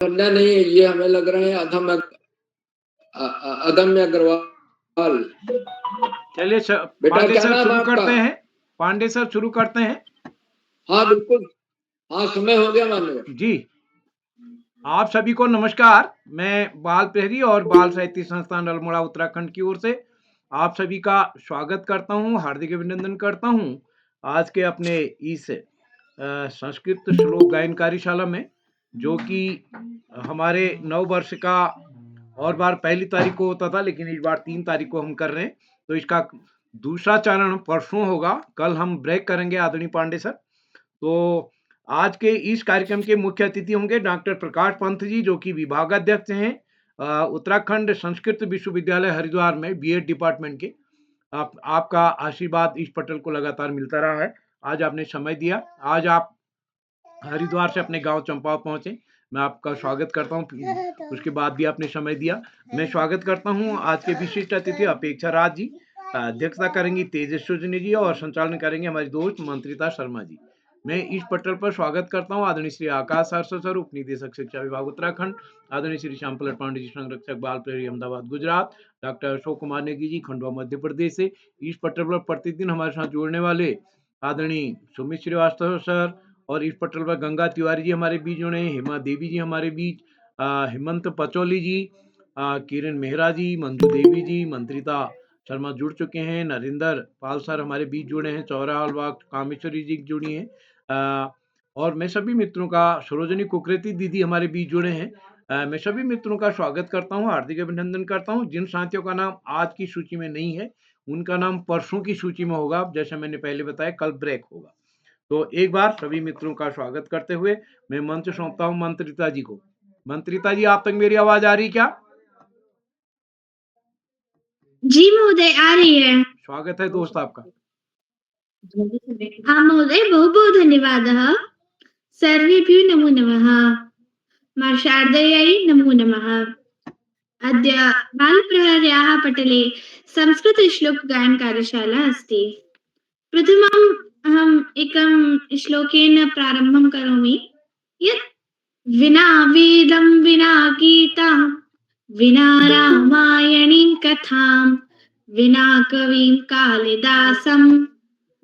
करना नहीं है, ये हमें लग रहे हैं अदम्य अग्रवाल। चलिए बेटा पांडे क्या सर नाम शुरू आपका? करते हैं। पांडे सर शुरू करते हैं। हाँ बिल्कुल, हाँ समय हो गया माननीय जी। आप सभी को नमस्कार। मैं बाल प्रहरी और बाल साहित्य संस्थान अल्मोड़ा उत्तराखंड की ओर से आप सभी का स्वागत करता हूं, हार्दिक अभिनंदन करता हूं आज के अपने इस संस्कृत श्लोक गायन कार्यशाला में, जो कि हमारे नव वर्ष का और बार पहली तारीख को होता था, लेकिन इस बार 3 तारीख को हम कर रहे हैं। तो इसका दूसरा चरण परसों होगा। कल हम ब्रेक करेंगे आदरणीय पांडे सर। तो आज के इस कार्यक्रम के मुख्य अतिथि होंगे डॉक्टर प्रकाश पंत जी, जो कि विभागाध्यक्ष हैं उत्तराखंड संस्कृत विश्वविद्यालय हरिद्वार में बीएड डिपार्टमेंट के। आपका आशीर्वाद इस पटल को लगातार मिलता रहा है। आज आपने समय दिया, आज आप हरिद्वार से अपने गांव चंपाव पहुंचे। मैं आपका स्वागत करता हूं, उसके बाद भी आपने समय दिया। मैं स्वागत करता हूं आज के विशिष्ट अतिथि अपेक्षा राज जी। अध्यक्षता करेंगी तेजस्विनी जी और संचालन करेंगे हमारी दोस्त मंत्रिता शर्मा जी। मैं इस पटल पर स्वागत करता हूं आदरणीय श्री आकाश सर, उप निदेशक शिक्षा विभाग उत्तराखंड, आदरणीय श्री श्याम पलट पांडे जी, संरक्षक बाल प्रहरी अहमदाबाद गुजरात, डॉक्टर अशोक कुमार नेगी जी, खंडवा मध्य प्रदेश से। इस पटल पर प्रतिदिन हमारे साथ जुड़ने वाले आदरणीय सुमित श्रीवास्तव सर, और इस पटल पर गंगा तिवारी जी हमारे बीच जुड़े हैं, हेमा देवी जी हमारे बीच, हेमंत पचौली जी, किरण मेहरा जी, मंजू देवी जी, मंत्रिता शर्मा जुड़ चुके हैं, नरेंद्र पाल सर हमारे बीच जुड़े हैं, चौराहाल बाग कामेश्वरी जी जुड़ी हैं, और मैं सभी मित्रों का, सरोजनी कुकरेती दीदी हमारे बीच जुड़े हैं। मैं सभी मित्रों का स्वागत करता हूं, हार्दिक अभिनंदन करता हूं। जिन साथियों का नाम आज की सूची में नहीं है, उनका नाम परसों की सूची में होगा। जैसे मैंने पहले बताया, कल ब्रेक होगा। तो एक बार सभी मित्रों का स्वागत करते हुए मैं मंच सौंपता हूं मंत्रिता जी को। मंत्रिता जी, आप तक मेरी आवाज आ रही क्या? जी महोदय, आ रही है। स्वागत है दोस्त आपका। हाँ महोदय, बहुत बहुत धन्यवादः। सर्वेभ्यो नमो नमः। मां शारदायै नमो नमः। अद्य बालप्रहर्याः पटले संस्कृतश्लोकगायन कार्यशाला अस्ति। प्रथमम् अहम् एकं श्लोकेन प्रारम्भं करोमि, यत् विना वेदं विना गीतां विना रामायणीं कथां विना कविं कालिदासं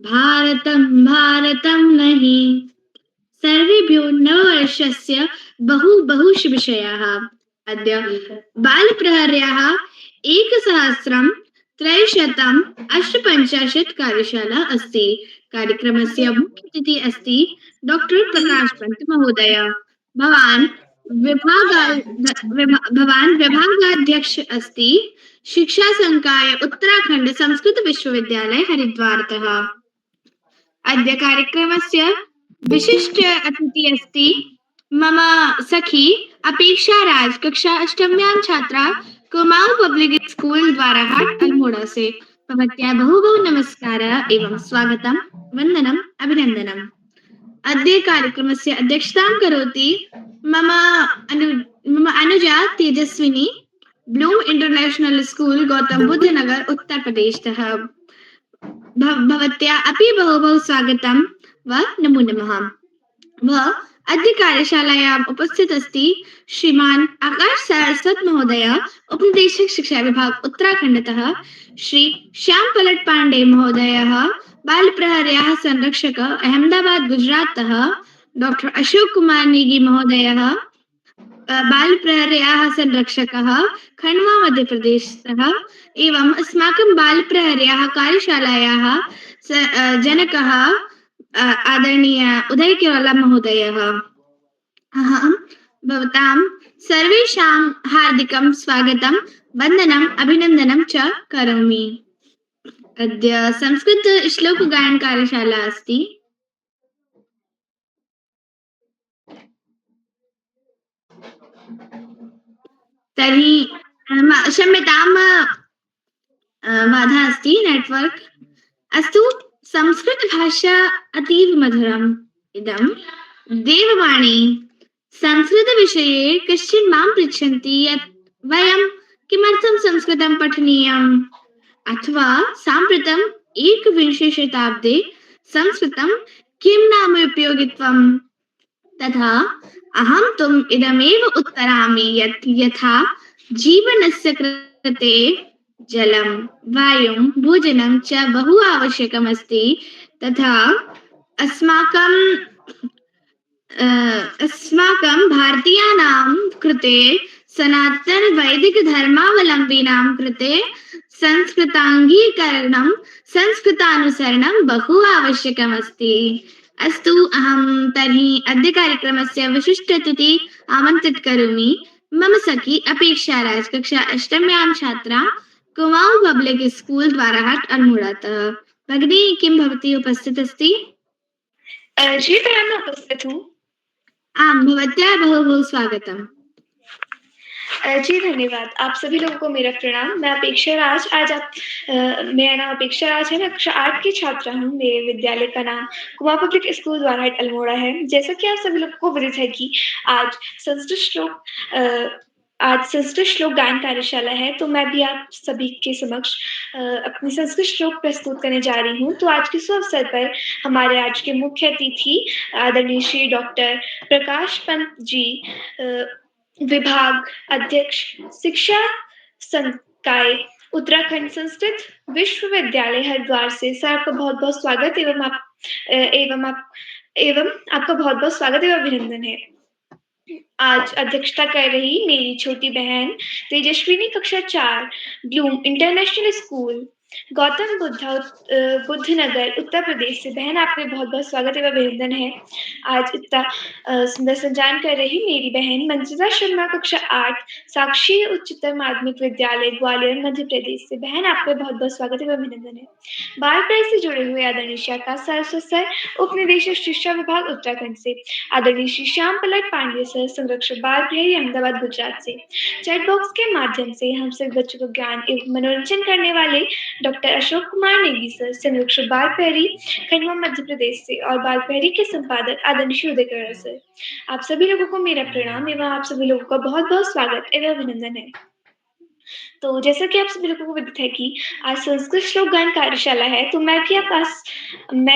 भारतं नहि। सर्वेभ्यो नववर्षस्य बहु शुभविषयाः। अद्य बालप्रहर्याः 1958 कार्यशाला अस्ति। कार्यक्रमस्य मुख्य अतिथिः अस्ति डॉक्टर प्रकाश पंत महोदय। भवान् विभागाध्यक्ष अस्ति शिक्षा संकाय उत्तराखंड संस्कृत विश्वविद्यालय हरिद्वारतः। अद्य कार्यक्रमस्य विशिष्ट अतिथि अस्ति मम सखी अपेक्षा राज, कक्षा 8म्यां छात्रा कुमाऊं पब्लिक स्कूल द्वाराहाट अल्मोड़ा से। भवत्याः बहु नमस्कारः एवं स्वागतं, वन्दनम्, अभिनन्दनम्। अद्य कार्यक्रमस्य अध्यक्षतां करोति मम अनुजा Tejaswini, Bloom International School Gautam Buddh Nagar Uttar प्रदेशतः। भवत्या अपि बहु स्वागतं व नमो नमः। वह अद्य कार्यशालायाम् उपस्थित अस्ति श्रीमान आकाश सरस्वत महोदय, उपनिदेशक शिक्षा विभाग उत्तराखंडतः, श्री श्याम पलट पांडे महोदयः, बाल प्रहर्याः संरक्षक अहमदाबाद गुजराततः, डॉक्टर अशोक कुमार नेगी महोदयः, बाल प्रहर्याः संरक्षकः खंडवा मध्य प्रदेशतः, एवं अस्माकं बाल प्रहर्याः कार्यशालायाः जनकः आदरणीय उदय केवला महोदयः। अहं भवतां सर्वेषां हार्दिकं स्वागतं, वन्दनम्, अभिनन्दनं च करोमि। अद्य संस्कृत श्लोक गायन कार्यशाला अस्ति। तर्हि क्षम्यतां, बाधा अस्ति, नेटवर्क। अस्तु, संस्कृतभाषा अतीव मधुरम्। इदं देववाणी। संस्कृतविषये कश्चित् मां पृच्छन्ति यत् वयं किमर्थं संस्कृतं पठनीयम्, अथवा साम्प्रतम् 21वीं शताब्दे संस्कृतं किं नाम उपयोगित्वम्, तथा अहं तुम इदमेव उत्तरामि यत् यथा जीवनस्य कृते जलं, वायुं, भोजनं च बहु आवश्यकमस्ति, तथा अस्माकं अस्माकं भारतीयानां कृते सनातनवैदिकधर्मावलम्बिनां कृते संस्कृताङ्गीकरणं, संस्कृतानुसरणं बहु आवश्यकमस्ति। अस्तु, अहं तर्हि अद्य कार्यक्रमस्य विशिष्टातिथिम् आमन्त्रित करोमि। मम सखी अपेक्षा राज, कक्षा अष्टम्यां छात्रा, कुमाऊं पब्लिक स्कूल द्वारहाट अल्मोड़ातः। भगिनी, किं भवती उपस्थित अस्ति? जी मैं उपस्थित हूँ। आम, भवत्याः बहु बहु स्वागतम्। जी धन्यवाद। आप सभी लोगों को मेरा प्रणाम। मैं अपेक्षा राज। मेरा नाम अपेक्षा राज है। मैं कक्षा 8 की छात्रा हूँ। मेरे विद्यालय का नाम कुमाऊं पब्लिक स्कूल द्वारहाट अल्मोड़ा है। जैसा कि आप सभी लोगों को विदित है कि आज संस्कृत श्लोक गायन कार्यशाला है, तो मैं भी आप सभी के समक्ष अपनी संस्कृत श्लोक प्रस्तुत करने जा रही हूँ। तो आज के शुभ अवसर पर हमारे आज के मुख्य अतिथि आदरणीय श्री डॉक्टर प्रकाश पंत जी, विभाग अध्यक्ष, शिक्षा संकाय, उत्तराखंड संस्कृत विश्वविद्यालय हरिद्वार से। सर, आपका बहुत बहुत स्वागत एवं आपका बहुत बहुत स्वागत एवं अभिनंदन है। आज अध्यक्षता कर रही मेरी छोटी बहन तेजस्विनी, कक्षा 4, Bloom International School, Gautam Buddh Nagar, Uttar Pradesh से। बहन, आपका बहुत बहुत स्वागत एवं अभिनंदन है। आज इतना सुंदर संचालन कर रही मेरी बहन मंजिला शर्मा, कक्षा 8, साक्षी उच्चतर माध्यमिक विद्यालय, ग्वालियर, मध्य प्रदेश से। बहन, आपका बहुत बहुत स्वागत एवं अभिनंदन है। बाल प्राइज से जुड़े हुए आदरणीय श्री आकाश सरस्वत सर, उप निदेशक शिक्षा विभाग उत्तराखंड से। आदरणीय श्री श्याम पलट पांडे सर, संरक्षक बाल गृह, अहमदाबाद, गुजरात से। चैट बॉक्स के माध्यम से हम सभी बच्चों को ज्ञान एवं मनोरंजन करने वाले डॉक्टर अशोक कुमार नेगी सर, संरक्षक बाल प्रहरी, खंडवा, मध्य प्रदेश से। और बाल प्रहरी के संपादक आदरणीय श्री उदय सर। आप सभी लोगों को मेरा प्रणाम एवं आप सभी लोगों का बहुत बहुत स्वागत एवं अभिनंदन है। तो जैसा कि आप सभी लोगों को विदित है कि आज संस्कृत श्लोक गायन कार्यशाला है, तो मैं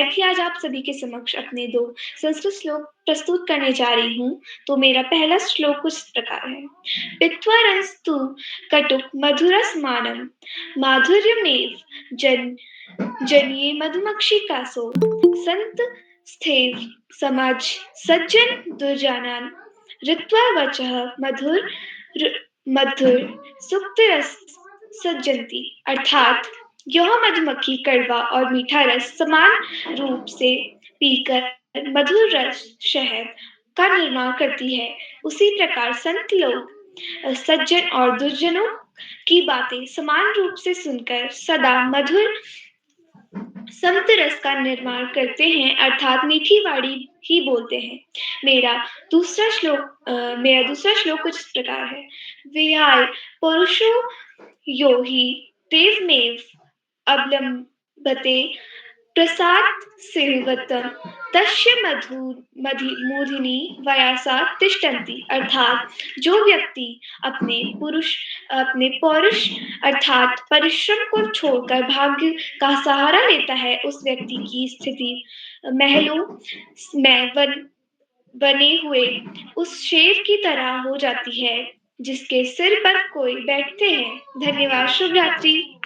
भी आज आप सभी के समक्ष अपने 2 संस्कृत श्लोक प्रस्तुत करने जा रही हूँ। तो मेरा पहला श्लोक कुछ इस प्रकार है। पित्वरंस्तु कटुक मधुरस्मानम माधुर्यमेव जनिये मधुमक्षिकासो संत स्थैव समाज सज्जन दुर्जानान ऋत्वा वचः मधुर सुक्त रस सज्जंती। अर्थात यह मधुमक्खी कड़वा और मीठा रस समान रूप से पीकर मधुर रस शहद का निर्माण करती है, उसी प्रकार संत लोग सज्जन और दुर्जनों की बातें समान रूप से सुनकर सदा मधुर समत रस का निर्माण करते हैं, अर्थात मीठी वाणी ही बोलते हैं। मेरा दूसरा श्लोक कुछ इस प्रकार है। विहाय पुरुषो यो हि तेजमेव अवलंबते प्रसाद सेवतम तस्य मूधिनी वयासा तिष्ठन्ति। अर्थात जो व्यक्ति अपने पौरुष अर्थात परिश्रम को छोड़कर भाग्य का सहारा लेता है, उस व्यक्ति की स्थिति महलों में बने हुए उस शेर की तरह हो जाती है जिसके सिर पर कोई बैठते हैं। धन्यवाद। शुभ रात्रि।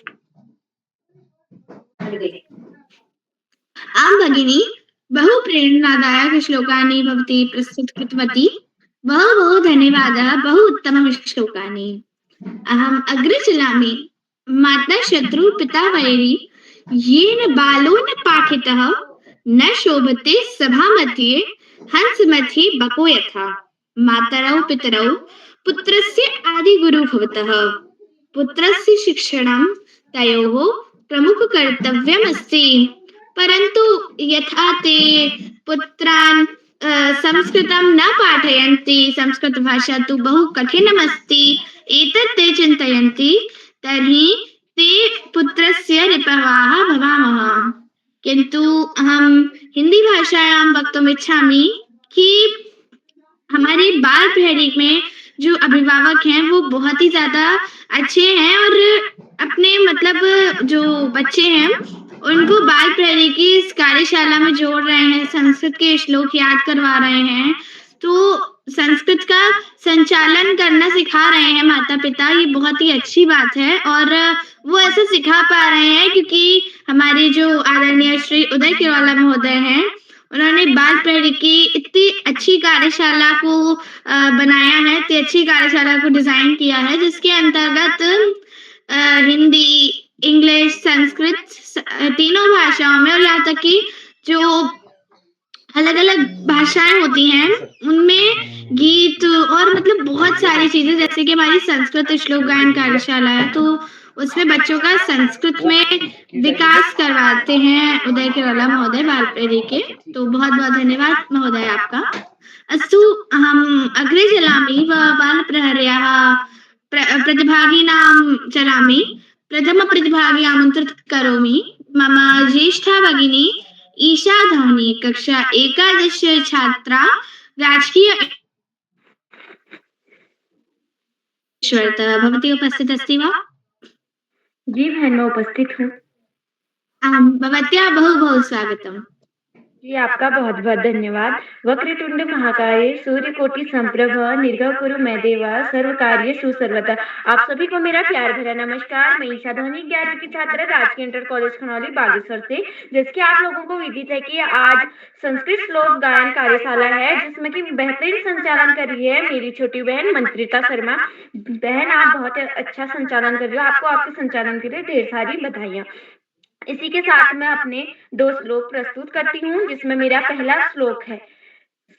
आं भगिनी, बहु प्रेरणादायक श्लोकानि भवती प्रस्तुत कृतवती। बहु बहु धन्यवादः। बहु उत्तमं श्लोकानि। अहम् अग्रे चलामि। माता शत्रु पिता वैरी येन बालो न पाठितः न शोभते सभामध्ये हंसमध्ये बको यथा। मातरौ पितरौ पुत्रस्य आदिगुरु भवतः। पुत्रस्य शिक्षणं तयोः प्रमुखकर्तव्यमस्ति। परन्तु यथा ते पुत्रान् संस्कृतं न पाठयन्ति, संस्कृतभाषा तु बहु कठिनमस्ति, एतत् ते चिन्तयन्ति, तर्हि ते पुत्रस्य रिपवाः भवामः। किन्तु अहं हिंदी भाषायां वक्तुम् इच्छामि कि हमारे बाल प्रहरी में जो अभिभावक हैं वो बहुत ही ज्यादा अच्छे हैं और अपने मतलब जो बच्चे हैं उनको बाल प्रहरी की इस कार्यशाला में जोड़ रहे हैं, संस्कृत के श्लोक याद करवा रहे हैं। तो संस्कृत का संचालन करना सिखा रहे हैं माता पिता, ये बहुत ही अच्छी बात है। और वो ऐसा सिखा पा रहे हैं क्योंकि हमारे जो आदरणीय श्री उदय किरवाला महोदय हैं, उन्होंने बाल प्रहरी की इतनी अच्छी कार्यशाला को बनाया है, इतनी अच्छी कार्यशाला को डिजाइन किया है, जिसके अंतर्गत हिंदी, इंग्लिश, संस्कृत तीनों भाषाओं में, और यहाँ तक कि जो अलग-अलग भाषाएं होती हैं उनमें गीत और मतलब बहुत सारी चीजें, जैसे कि हमारी संस्कृत श्लोक गायन कार्यशाला है, तो उसमें बच्चों का संस्कृत में विकास करवाते हैं उदय किरवाला महोदय बाल प्रहरी के। तो बहुत बहुत धन्यवाद महोदय आपका। अस्तु अहम् अग्रे चलामि व बालप्रहर्याः प्रतिभागिनां चलामि। प्रथमप्रतिभागी आमन्त्रित करोमि मम ज्येष्ठा भगिनी ईशा धोनी, कक्षा 11 छात्रा, राजकीय ईश्वरतः। भवती उपस्थित अस्ति वा? जी बहन, मैं उपस्थित हूँ। भवत्याः बहु बहु स्वागतम्। जी आपका बहुत बहुत धन्यवाद। वक्रतुंड महाकाय सूर्यकोटि संप्रभ निर्भव कुरु मैं देवा सर्व कार्य सुसर्वदा। आप सभी को मेरा प्यार भरा नमस्कार। मैं ईशा धोनी 11वीं की छात्रा, राजकीय इंटर कॉलेज खनौली बागेश्वर से। जैसे कि आप लोगों को विदित है कि आज संस्कृत श्लोक गायन कार्यशाला है, जिसमें कि बेहतरीन संचालन कर रही है मेरी छोटी बहन मंत्रिता शर्मा। बहन, आप बहुत अच्छा संचालन कर रही हो, आपको आपके संचालन के लिए ढेर सारी बधाइयाँ। इसी के साथ मैं अपने 2 श्लोक प्रस्तुत करती हूँ, जिसमें मेरा पहला श्लोक है।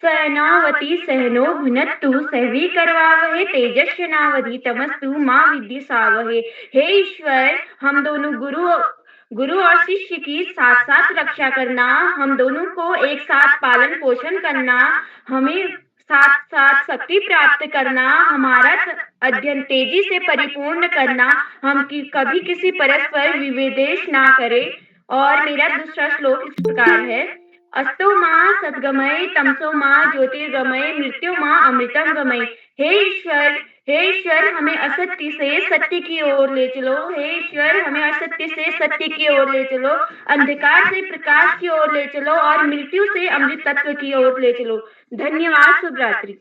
सहनावती सहनो भुनत्तु सहवी करवावहे तेजस्विनावधि तमस्तु मां विद्विषावहे। हे ईश्वर, हम दोनों गुरु और शिष्य की साथ साथ रक्षा करना, हम दोनों को एक साथ पालन पोषण करना, हमें साथ साथ शक्ति प्राप्त करना, हमारा अध्ययन तेजी से परिपूर्ण करना, हम कभी किसी परस्पर विवेदेश ना करें। और मेरा दूसरा श्लोक इस प्रकार है। अस्तो मां सद्गमय तमसो मां ज्योतिर्गमय मृत्यु मां अमृतम गमय। हे ईश्वर, हमें असत्य से सत्य की ओर ले चलो। हे ईश्वर, हमें असत्य से सत्य की ओर ले चलो, अंधकार से प्रकाश की ओर ले चलो और मृत्यु से अमृत तत्व की ओर ले चलो। धन्यवाद। शुभ रात्रि।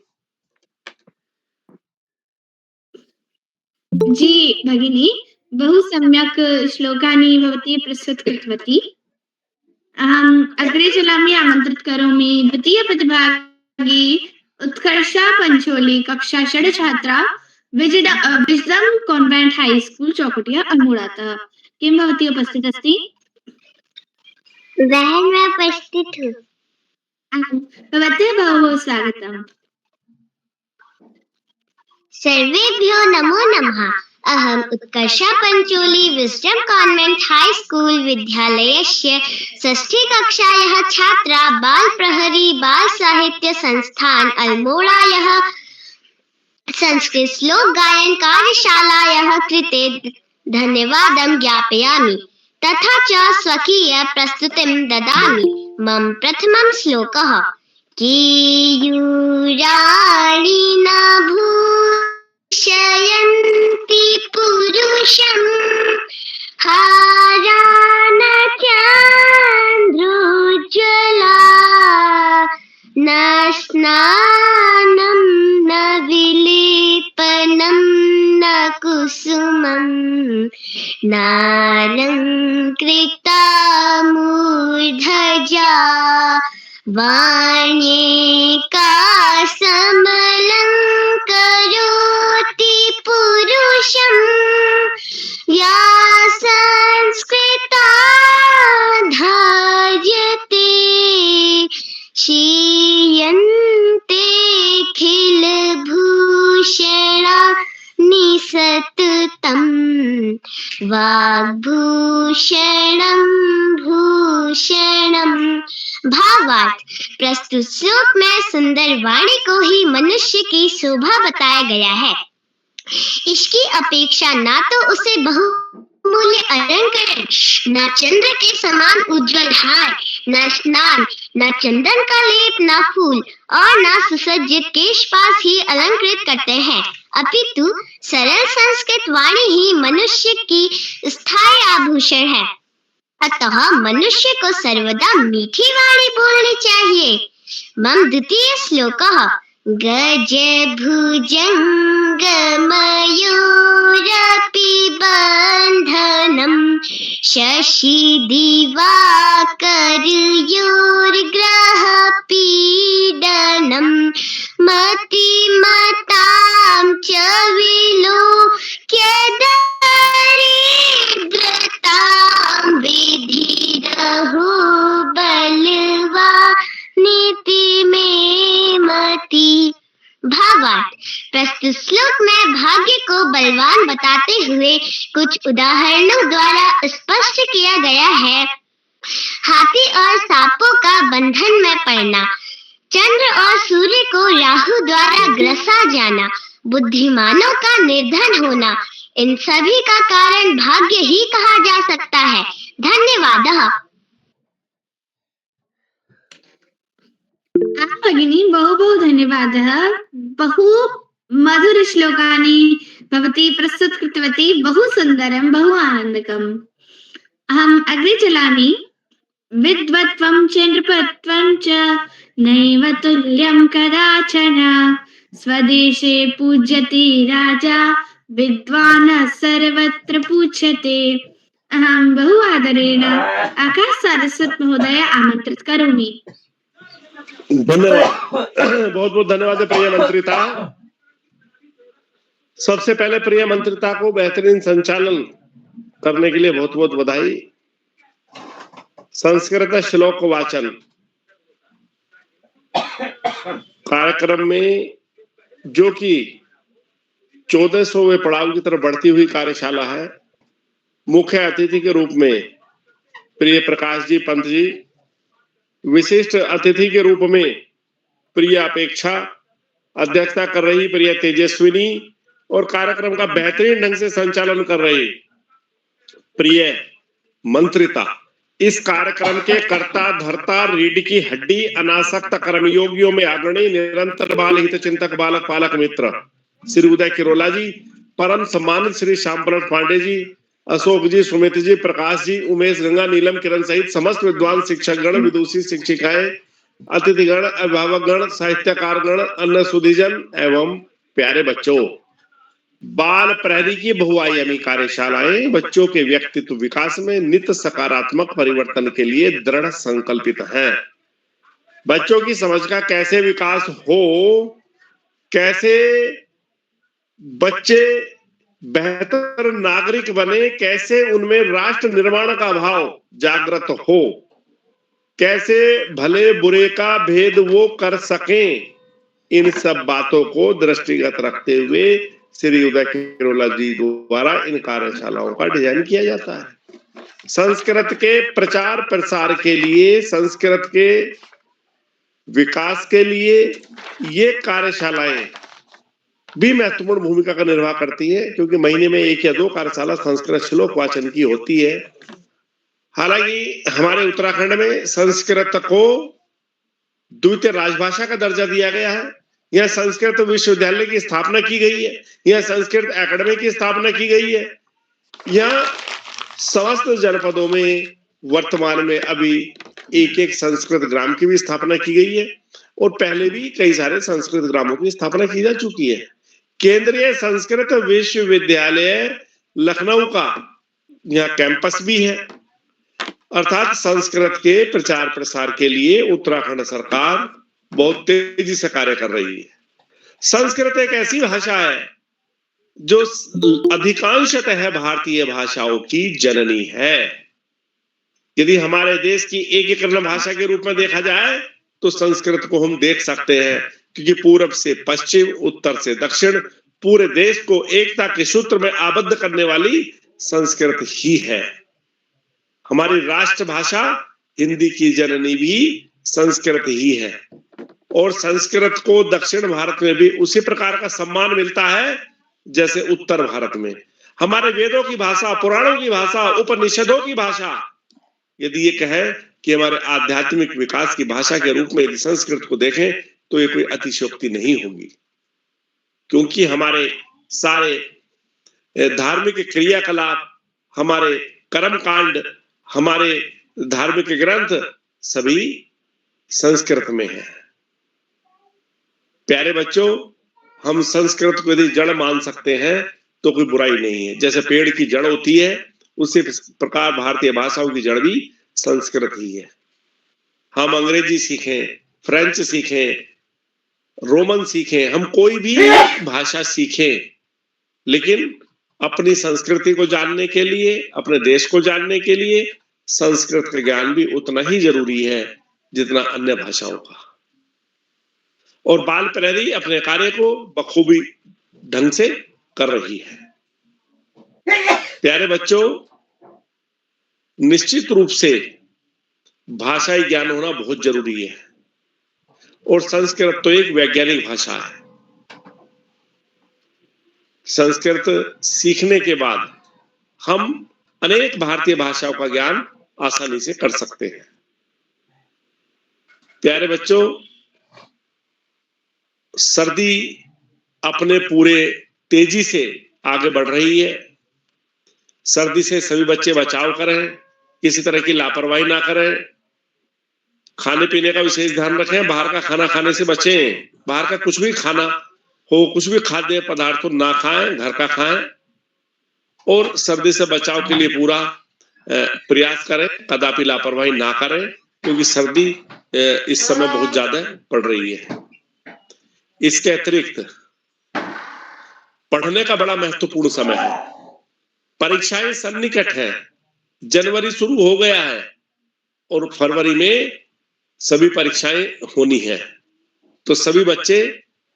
जी भगिनी, बहु सम्यक् श्लोकानि भवती प्रस्तुत कृतवती। अहम् अग्रे चलामि, आमन्त्रित करोमि द्वितीय प्रतिभागी उत्कर्षा पंचोली, कक्षा 6 छात्रा, विजडम कॉन्वेंट हाई स्कूल चौकुटिया अल्मोड़ातः। किं भवती उपस्थित अस्ति? बहन, मैं उपस्थित हूँ। भवते बहु बहु स्वागतम्। सर्वेभ्यो नमो नमः। अहम् Utkarsha Pancholi wisdom Convent High school विद्यालयस्य 6ठी कक्षायाः छात्रा, बाल प्रहरी बाल साहित्य संस्थान अल्मोड़ायाः संस्कृत श्लोक गायन कार्यशालायाः कृते धन्यवादं ज्ञापयामि, तथा च स्वकीय प्रस्तुतिं ददामि। मम प्रथमं श्लोकः। केयूराणि न भूषयन्ति पुरुषं हारा न चान्द्रोज्ज्वला, न स्नानं न विलेपनं न कुसुमं, नालङ्कृता मूर्धजा, वाण्येका समलङ्करोति पुरुषं, या संस्कृता धार्यते, क्षीयन्ते खिलभूषणा निसततं, वाग्भूषणं भूषणम्। भावार्थ। प्रस्तुत श्लोक में सुंदर वाणी को ही मनुष्य की शोभा बताया गया है। इसकी अपेक्षा ना तो उसे बहुमूल्य अलंकरण, न चंद्र के समान उज्जवल हार, न स्नान, न चंदन का लेप, न फूल और न सुसज्जित केशपाश ही अलंकृत करते हैं, अपितु सरल संस्कृत वाणी ही मनुष्य की स्थायी आभूषण है। अतः मनुष्य को सर्वदा मीठी वाणी बोलनी चाहिए। मम द्वितीय श्लोकः। गज भुजंग मयूरपि बंधनम शशि दिवाकर योर्ग्रह पीडनम मतिमतां च विलोक्यदरिद्रतां विधिरहो बलवा नीति में मति। भावार्थ। प्रस्तुत श्लोक में भाग्य को बलवान बताते हुए कुछ उदाहरणों द्वारा स्पष्ट किया गया है। हाथी और सांपों का बंधन में पड़ना, चंद्र और सूर्य को राहु द्वारा ग्रसा जाना, बुद्धिमानों का निर्धन होना, इन सभी का कारण भाग्य ही कहा जा सकता है। धन्यवाद। भगिनी बहु बहु धन्यवादः। बहु मधुर श्लोकानि भवती प्रस्तुत कृतवती, बहु सुन्दरं, बहु आनन्दकम्। अहम् अग्रे चलामि। विद्वत्त्वं च नृपत्वं च नैव तुल्यं कदाचन, स्वदेशे पूज्यते राजा विद्वान् सर्वत्र पूज्यते। अहं बहु आदरेण आकाश सारस्वत महोदय आमन्त्रित करोमि। धन्यवाद, बहुत बहुत धन्यवाद प्रिय मंत्रिता। सबसे पहले प्रिय मंत्रिता को बेहतरीन संचालन करने के लिए बहुत बहुत बधाई। संस्कृत श्लोक वाचन कार्यक्रम में, जो कि 1400वें पड़ाव की तरफ बढ़ती हुई कार्यशाला है, मुख्य अतिथि के रूप में प्रिय प्रकाश जी पंत जी, विशिष्ट अतिथि के रूप में प्रिय अपेक्षा, अध्यक्षता कर रही प्रिय तेजस्विनी और कार्यक्रम का बेहतरीन ढंग से संचालन कर रही प्रिय मंत्रिता। इस कार्यक्रम के कर्ता धर्ता, रीढ़ की हड्डी, अनासक्त कर्मयोगियों में अग्रणी, निरंतर बाल हित चिंतक, बालक पालक मित्र श्री उदय किरोला जी, परम सम्मानित श्री श्यामप्रसाद पांडे जी, अशोक जी, सुमित जी, प्रकाश जी, उमेश, गंगा, नीलम, किरण सहित समस्त विद्वान शिक्षक गण, विदुषी शिक्षिकाएं, अतिथिगण, अभिभावकगण, साहित्यकारगण, अन्य सुधीजन एवं प्यारे बच्चों। बाल प्रहरी की बहुआयामी कार्यशालाएं बच्चों के व्यक्तित्व विकास में नित्य सकारात्मक परिवर्तन के लिए दृढ़ संकल्पित हैं। बच्चों की समझ का कैसे विकास हो, कैसे बच्चे बेहतर नागरिक बने, कैसे उनमें राष्ट्र निर्माण का भाव जागृत हो, कैसे भले बुरे का भेद वो कर सकें, इन सब बातों को दृष्टिगत रखते हुए श्री उदय किरोला जी द्वारा इन कार्यशालाओं का डिजाइन किया जाता है। संस्कृत के प्रचार प्रसार के लिए, संस्कृत के विकास के लिए ये कार्यशालाएं भी महत्वपूर्ण भूमिका का निर्वाह करती है, क्योंकि महीने में 1 या 2 कार्यशाला संस्कृत श्लोक वाचन की होती है। हालांकि हमारे उत्तराखंड में संस्कृत को द्वितीय राजभाषा का दर्जा दिया गया है। यह संस्कृत विश्वविद्यालय की स्थापना की गई है, यह संस्कृत एकेडमी की स्थापना की गई है। यह समस्त जनपदों में वर्तमान में अभी एक संस्कृत ग्राम की भी स्थापना की गई है और पहले भी कई सारे संस्कृत ग्रामों की स्थापना की जा चुकी है। केंद्रीय संस्कृत विश्वविद्यालय लखनऊ का यहाँ कैंपस भी है। अर्थात संस्कृत के प्रचार प्रसार के लिए उत्तराखंड सरकार बहुत तेजी से कार्य कर रही है। संस्कृत एक ऐसी भाषा है जो अधिकांशतः भारतीय भाषाओं की जननी है। यदि हमारे देश की एकीकरण भाषा के रूप में देखा जाए तो संस्कृत को हम देख सकते हैं, क्योंकि पूरब से पश्चिम, उत्तर से दक्षिण पूरे देश को एकता के सूत्र में आबद्ध करने वाली संस्कृत ही है। हमारी राष्ट्रभाषा हिंदी की जननी भी संस्कृत ही है और संस्कृत को दक्षिण भारत में भी उसी प्रकार का सम्मान मिलता है जैसे उत्तर भारत में। हमारे वेदों की भाषा, पुराणों की भाषा, उपनिषदों की भाषा, यदि ये कहे कि हमारे आध्यात्मिक विकास की भाषा के रूप में यदि संस्कृत को देखें तो ये कोई अतिशयोक्ति नहीं होगी, क्योंकि हमारे सारे धार्मिक क्रियाकलाप, हमारे कर्मकांड, हमारे धार्मिक ग्रंथ सभी संस्कृत में है। प्यारे बच्चों, हम संस्कृत को यदि जड़ मान सकते हैं तो कोई बुराई नहीं है। जैसे पेड़ की जड़ होती है, उसी प्रकार भारतीय भाषाओं की जड़ भी संस्कृत ही है। हम अंग्रेजी सीखें, फ्रेंच सीखें, रोमन सीखें, हम कोई भी भाषा सीखें, लेकिन अपनी संस्कृति को जानने के लिए, अपने देश को जानने के लिए संस्कृत का ज्ञान भी उतना ही जरूरी है जितना अन्य भाषाओं का। और बाल प्रहरी अपने कार्य को बखूबी ढंग से कर रही है। प्यारे बच्चों, निश्चित रूप से भाषाई ज्ञान होना बहुत जरूरी है, और संस्कृत तो एक वैज्ञानिक भाषा है। संस्कृत सीखने के बाद हम अनेक भारतीय भाषाओं का ज्ञान आसानी से कर सकते हैं। प्यारे बच्चों, सर्दी अपने पूरे तेजी से आगे बढ़ रही है। सर्दी से सभी बच्चे बचाव करें, किसी तरह की लापरवाही ना करें, खाने पीने का विशेष ध्यान रखें, बाहर का खाना खाने से बचें। बाहर का कुछ भी खाना हो, कुछ भी खाद्य पदार्थ को ना खाएं, घर का खाएं, और सर्दी से बचाव के लिए पूरा प्रयास करें, कदापि लापरवाही ना करें, क्योंकि सर्दी इस समय बहुत ज्यादा पड़ रही है। इसके अतिरिक्त पढ़ने का बड़ा महत्वपूर्ण समय है। परीक्षाएं सन्निकट है, जनवरी शुरू हो गया है और फरवरी में सभी परीक्षाएं होनी है। तो सभी बच्चे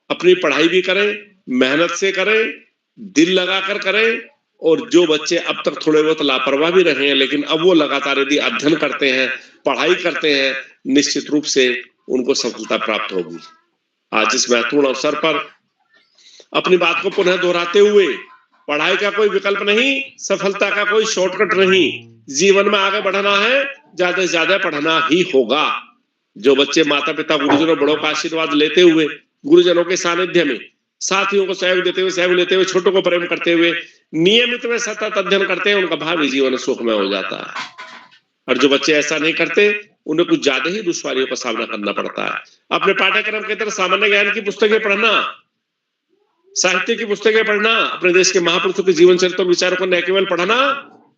अपनी पढ़ाई भी करें, मेहनत से करें, दिल लगाकर करें, और जो बच्चे अब तक थोड़े बहुत लापरवाह भी रहे हैं, लेकिन अब वो लगातार यदि अध्ययन करते हैं, पढ़ाई करते हैं, निश्चित रूप से उनको सफलता प्राप्त होगी। आज इस महत्वपूर्ण अवसर पर अपनी बात को पुनः दोहराते हुए, पढ़ाई का कोई विकल्प नहीं, सफलता का कोई शॉर्टकट नहीं। जीवन में आगे बढ़ना है, ज्यादा से ज्यादा पढ़ना ही होगा। जो बच्चे माता पिता, गुरुजनों, बड़ों का आशीर्वाद लेते हुए, गुरुजनों के सानिध्य में, साथियों को सहयोग देते हुए, सहयोग लेते हुए, छोटों को प्रेम करते हुए नियमित में सतत अध्ययन करते हैं, उनका भावी जीवन सुखमय हो जाता है। और जो बच्चे ऐसा नहीं करते, उन्हें कुछ ज्यादा ही दुश्वारियों का सामना करना पड़ता है। अपने पाठ्यक्रम के तरह सामान्य ज्ञान की पुस्तकें पढ़ना, साहित्य की पुस्तकें पढ़ना, अपने देश के महापुरुषों के जीवन चरित्र विचारों को न केवल पढ़ना,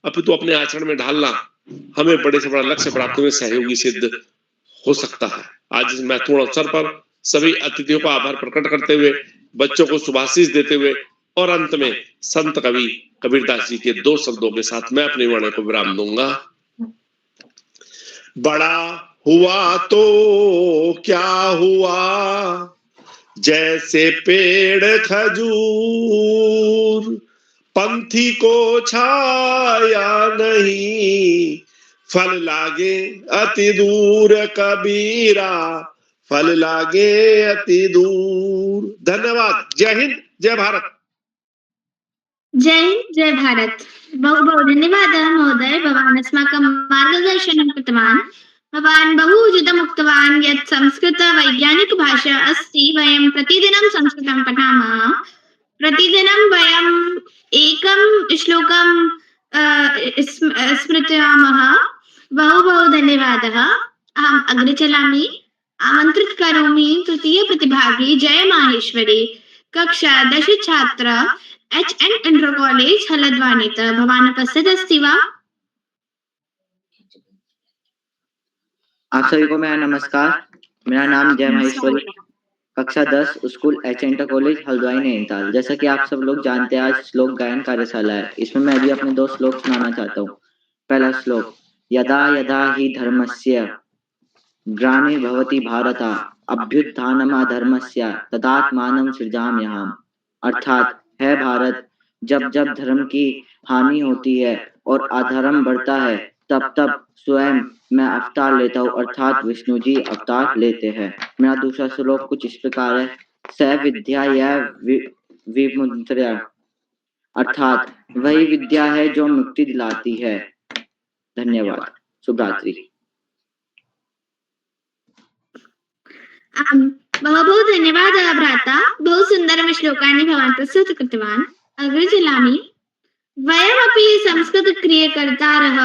अपितु अपने आचरण में ढालना हमें बड़े से बड़ा लक्ष्य प्राप्त में सहयोगी सिद्ध हो सकता है। आज इस महत्वपूर्ण अवसर पर सभी अतिथियों का आभार प्रकट करते हुए, बच्चों को शुभाशीष देते हुए, और अंत में संत कवि कबीरदास जी के 2 शब्दों के साथ मैं अपनी वाणी को विराम दूंगा। बड़ा हुआ तो क्या हुआ, जैसे पेड़ खजूर, पंथी को छाया नहीं, फल लागे अति दूर कबीरा, फल लागे अति दूर। धन्यवाद। जय हिंद, जय भारत। जय हिंद, जय भारत। बहु बहु धन्यवादः महोदय। भवान् अस्माकं मार्गदर्शनं कृतवान्। भवान् बहुविधम् उक्तवान् यत् संस्कृत वैज्ञानिकभाषा अस्ति। वयं प्रतिदिनं संस्कृतं पठामः। प्रतिदिनं वयम् एकं श्लोकं स्मृत्यामः। बहु बहु धन्यवादः। अहम् अग्रे चलामि। आमन्त्रित करोमि तृतीय प्रतिभागी जय माहेश्वरी, कक्षा 10 छात्र HN इंटर कॉलेज हलद्वानीतः। भवान् उपस्थित अस्ति वा? आप सभी को मेरा नमस्कार। मेरा नाम जय माहेश्वरी, कक्षा 10 school HN inter college Haldwani Nainital. जैसा कि आप सब लोग जानते हैं, आज श्लोक गायन कार्यशाला है। इसमें मैं भी अपने 2 श्लोक सुनाना चाहता हूँ। पहला श्लोक, यदा यदा हि धर्मस्य ग्लानिर् भवति भारत, अभ्युत्थानमधर्मस्य तदात्मानं सृजाम्यहम्। अर्थात, है भारत, जब जब धर्म की हानि होती है और अधर्म बढ़ता है, तब तब स्वयं मैं अवतार लेता हूँ, अर्थात विष्णु जी अवतार लेते हैं। मेरा दूसरा श्लोक कुछ इस प्रकार है, स विद्या या विमुद्रा, अर्थात वही विद्या है जो मुक्ति दिलाती है। धन्यवाद। शुभ रात्रि। बहु बहु धन्यवादः भ्राता। बहु सुन्दरं श्लोकानि भवान् प्रस्तुत कृतवान्। अग्रे चलामि। वयमपि संस्कृतक्रियकर्तारः।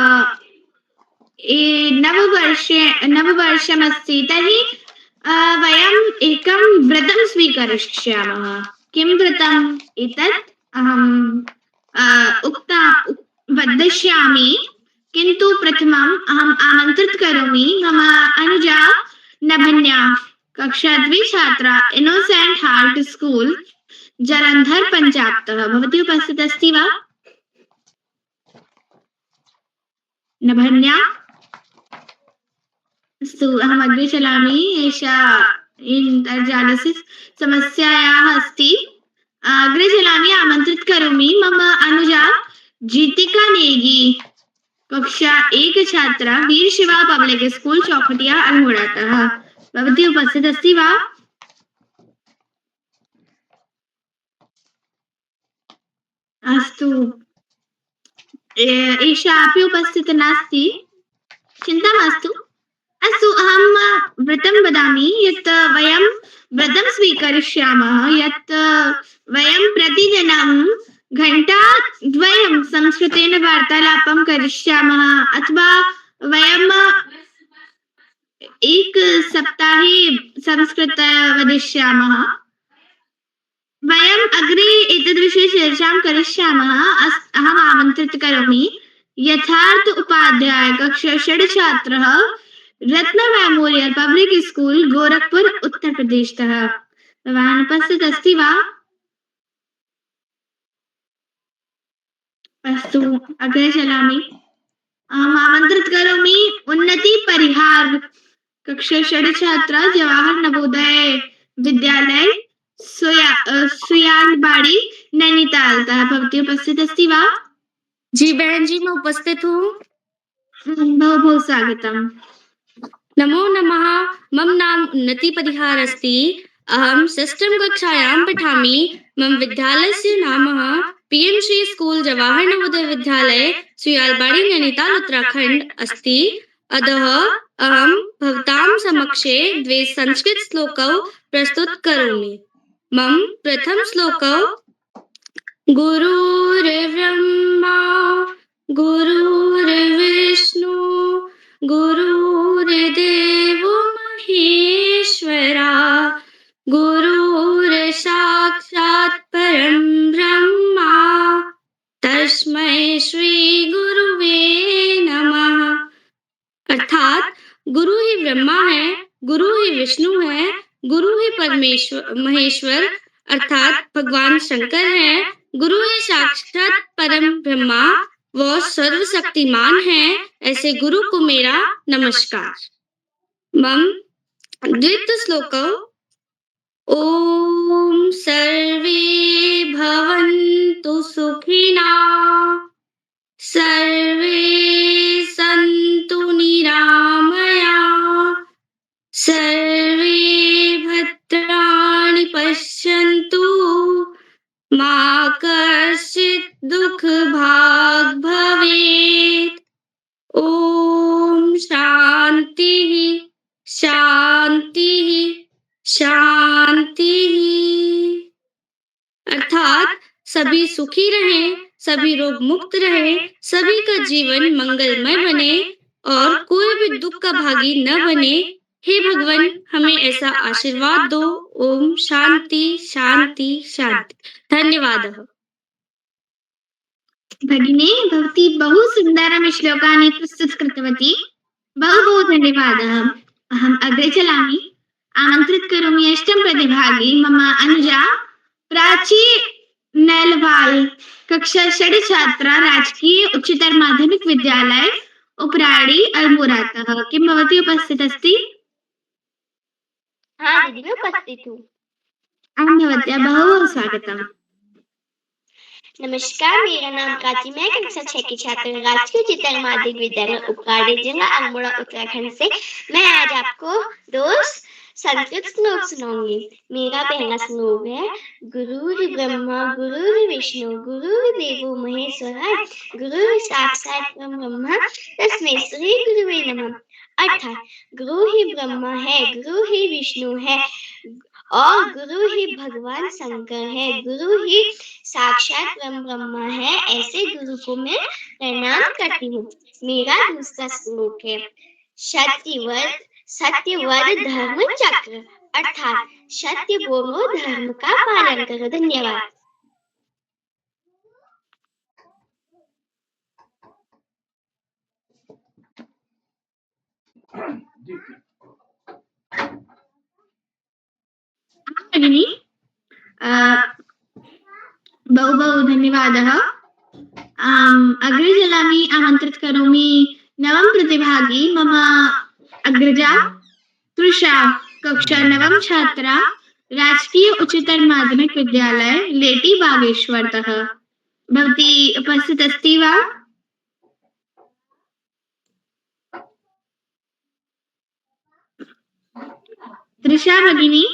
नववर्षमस्ति, तर्हि वयम् एकं व्रतं स्वीकरिष्यामः। किं व्रतम् एतत् अहम् वदिष्यामि, किन्तु प्रथमम् अहम् आमन्त्रित करोमि मम अनुजा नभन्या, कक्षा 2 छात्रा, इनोसेंट हार्ट स्कूल, जलंधर पंजाबतः। भवती उपस्थित अस्ति वा? नभन्या? अस्तु, अहम् अग्रे चलामि। एषा इन्तर्जालस्य समस्यायाः अस्ति। अग्रे चलामि। आमन्त्रित करोमि मम अनुजा जीतिका नेगी, कक्षा 1 छात्रा, वीर शिवा पब्लिक स्कूल, चौखटिया, अल्मोड़ातः। भवती उपस्थित अस्ति वा? अस्तु, एषा अपि उपस्थिता नास्ति। चिन्ता मास्तु। अस्तु, अहं व्रतं वदामि यत् वयं व्रतं स्वीकरिष्यामः, यत् वयं प्रतिदिनं घण्टाद्वयं संस्कृतेन वार्तालापं करिष्यामः, अथवा वयं एक सप्ताहे संस्कृत वदिष्यामः। वयम् अग्रे एतद्विषये चर्चां करिष्यामः। अहम् आमन्त्रित करोमि यथार्थ उपाध्याय, कक्षा 6 छात्रः, रत्न मेमोरियल पब्लिक स्कूल, गोरखपुर, उत्तर प्रदेशतः। भवान् उपस्थित अस्ति वा? अस्तु, अग्रे चलामि। अहम् आमन्त्रित करोमि उन्नति परिहार, कक्षा 6 छात्रा, जवाहर नवोदय विद्यालय, सुयालबाड़ी, नैनीतालतः। भवती उपस्थित अस्ति वा? जी बहन जी, मैं उपस्थित हूँ। बहुत बहुत स्वागतम्। नमो नमः। मम नाम उन्नति परिहार अस्ति। अहं षष्ठं कक्षायां पठामि। मम विद्यालयस्य नामः पीएम श्री स्कूल जवाहर नवोदय विद्यालय, सुयालबाड़ी, नैनीताल, उत्तराखंड अस्ति। अतः अहं भवतां समक्षे 2 संस्कृत श्लोकौ प्रस्तुत करोमि। मम प्रथम श्लोकौ: गुरुर्ब्रह्मा गुरुर्विष्णु गुरुर्देवो महेश्वरा, गुरुर्साक्षात् परं ब्रह्मा, तस्मै श्री गुरुवे नमः। अर्थात गुरु ही ब्रह्मा है, गुरु ही विष्णु है, गुरु ही परमेश्वर महेश्वर अर्थात भगवान शंकर है, गुरु ही साक्षात परम ब्रह्मा वो सर्वशक्तिमान है। ऐसे गुरु को मेरा नमस्कार। मम द्वितीय श्लोकौ: ओम सर्वे भवन्तु सुखिनः, सर्वे सन्तु निरामयाः, सर्वे भद्राणि पश्यन्तु, मा कश्चित् दुःखभाग् भवेत्। ओम शांति शांति शांति। अर्थात सभी सुखी रहें, सभी रोग मुक्त रहे, सभी का जीवन मंगलमय बने और कोई भी दुख का भागी न बने। हे भगवान, हमें ऐसा आशीर्वाद दो। ओम शांति शांति शांति। धन्यवाद। भगिनी, भवती बहु सुन्दरं श्लोकानि प्रस्तुत कृतवती। बहु बहु धन्यवादः। अहम् अग्रे चलामि। आमन्त्रित करोमि अष्टम प्रतिभागी मम अनुजा प्राची नैलवाल, कक्षा 6 छात्रा, राजकीय उच्चतर माध्यमिक विद्यालय, उपराड़ी, अल्मोड़ातः। किं भवती उपस्थित अस्ति? हाँ दीदी, मैं उपस्थित हूँ। अहं भवत्याः बहु स्वागतम्। नमस्कार, मेरा नाम प्राची, मैं कक्षा 6 की छात्र, राजकीय उच्चतर माध्यमिक विद्यालय, उपराड़ी, जिला अल्मोड़ा, उत्तराखंड से। मैं आज आपको 2 संस्कृत श्लोक सुनाऊंगी। मेरा पहला श्लोक है: गुरु ब्रह्मा गुरु विष्णु गुरु देवो महेश्वरा, गुरु साक्षात ब्रह्मा, तस्मै श्री गुरुवे नमः। अर्थात गुरु ही ब्रह्मा है, गुरु ही विष्णु है और गुरु ही भगवान शंकर है, गुरु ही साक्षात ब्रह्मा है। ऐसे गुरु को मैं प्रणाम करती हूँ। मेरा दूसरा श्लोक है: सत्यव्रत सत्यवद धर्म चक्र अर्थात सत्य बोलो, धर्म का पालन करो। धन्यवाद। भगिनी बहु बहु धन्यवादः। अग्रे चलामि, आमन्त्रित करोमि नवम प्रतिभागी मम अग्रजा तृषा, कक्षा नवम छात्रा, राजकीय उच्चतर माध्यमिक विद्यालय लेटी बागेश्वरतः। भवती उपस्थित अस्ति वा? तृषा भगिनी,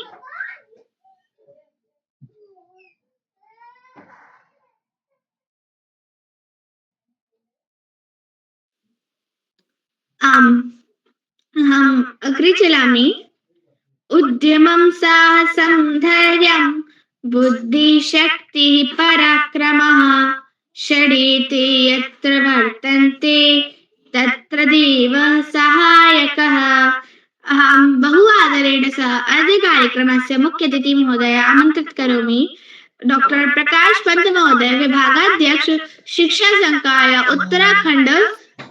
हम अग्रे चलामि। उद्यमं साहसं धैर्यं बुद्धिशक्तिः पराक्रमः षडेते यत्र वर्तन्ते तत्र देवः सहायकः। अहं बहु आदरेण सह अद्य कार्यक्रमस्य मुख्य अतिथि महोदय आमन्त्रित करोमि डॉक्टर प्रकाश पंत महोदय, विभागाध्यक्ष शिक्षा संकाय उत्तराखंड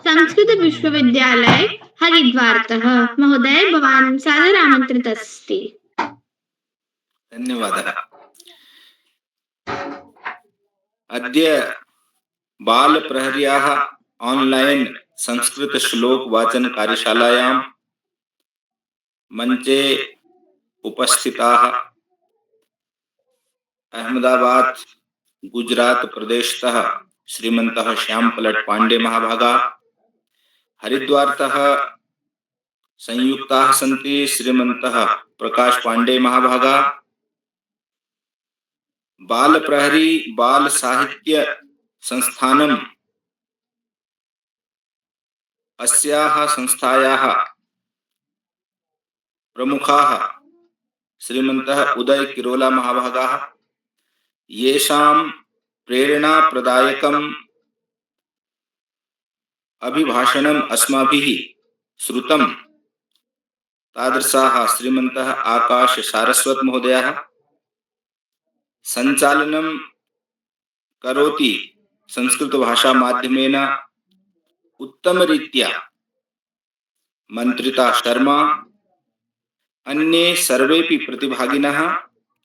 संस्कृत विश्वविद्यालय हरिद्वारतः। महोदय, भवान् सादर आमन्त्रित अस्ति। धन्यवादः। अद्य बालप्रहर्याः ऑनलाइन संस्कृत श्लोक वाचन कार्यशालायां मंचे उपस्थिताः अहमदाबाद गुजरात प्रदेशतः श्रीमन्तः श्याम पलट पांडे महाभागा, हरिद्वारतः संयुक्ताः सन्ति श्रीमन्तः प्रकाश पांडे महाभागा, बाल प्रहरी बाल साहित्य संस्थानम अस्याः संस्थायाः प्रमुखाः श्रीमन्तः उदय किरोला महाभागाः, येषां प्रेरणा प्रदायकम् अभिभाषणम् अस्माभिः श्रुतं तादृशाः श्रीमन्तः आकाश सारस्वत महोदयः, संचालनं करोति संस्कृत भाषा माध्यमेन उत्तमरीत्या मंत्रिता शर्मा, अन्ये सर्वेपि प्रतिभागिनः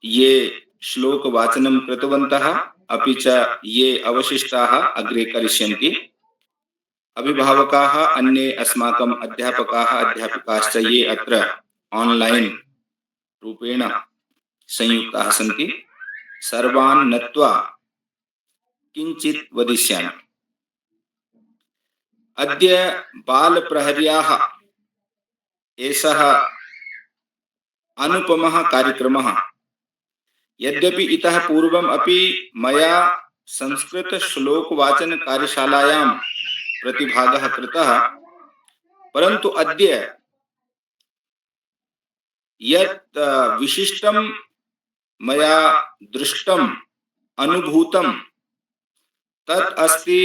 ये श्लोक वाचनं कृतवन्तः अपि च ये अवशिष्टाः अग्रे करिष्यन्ति, अभिभावकाः, अन्ये अस्माकम् अध्यापकाः अध्यापिकाश्च ये अत्र ऑनलाइन रूपेण संयुक्ताः सन्ति, सर्वान् नत्वा किञ्चित् वदिष्यामि। अद्य बालप्रहर्याः एषः अनुपमः कार्यक्रमः। यद्यपि इतः पूर्वम् अपि मया संस्कृत श्लोक वाचन कार्यशालायां प्रतिभागः कृतः, परन्तु अद्य यत् विशिष्टं मया दृष्टम् अनुभूतं तत् अस्ति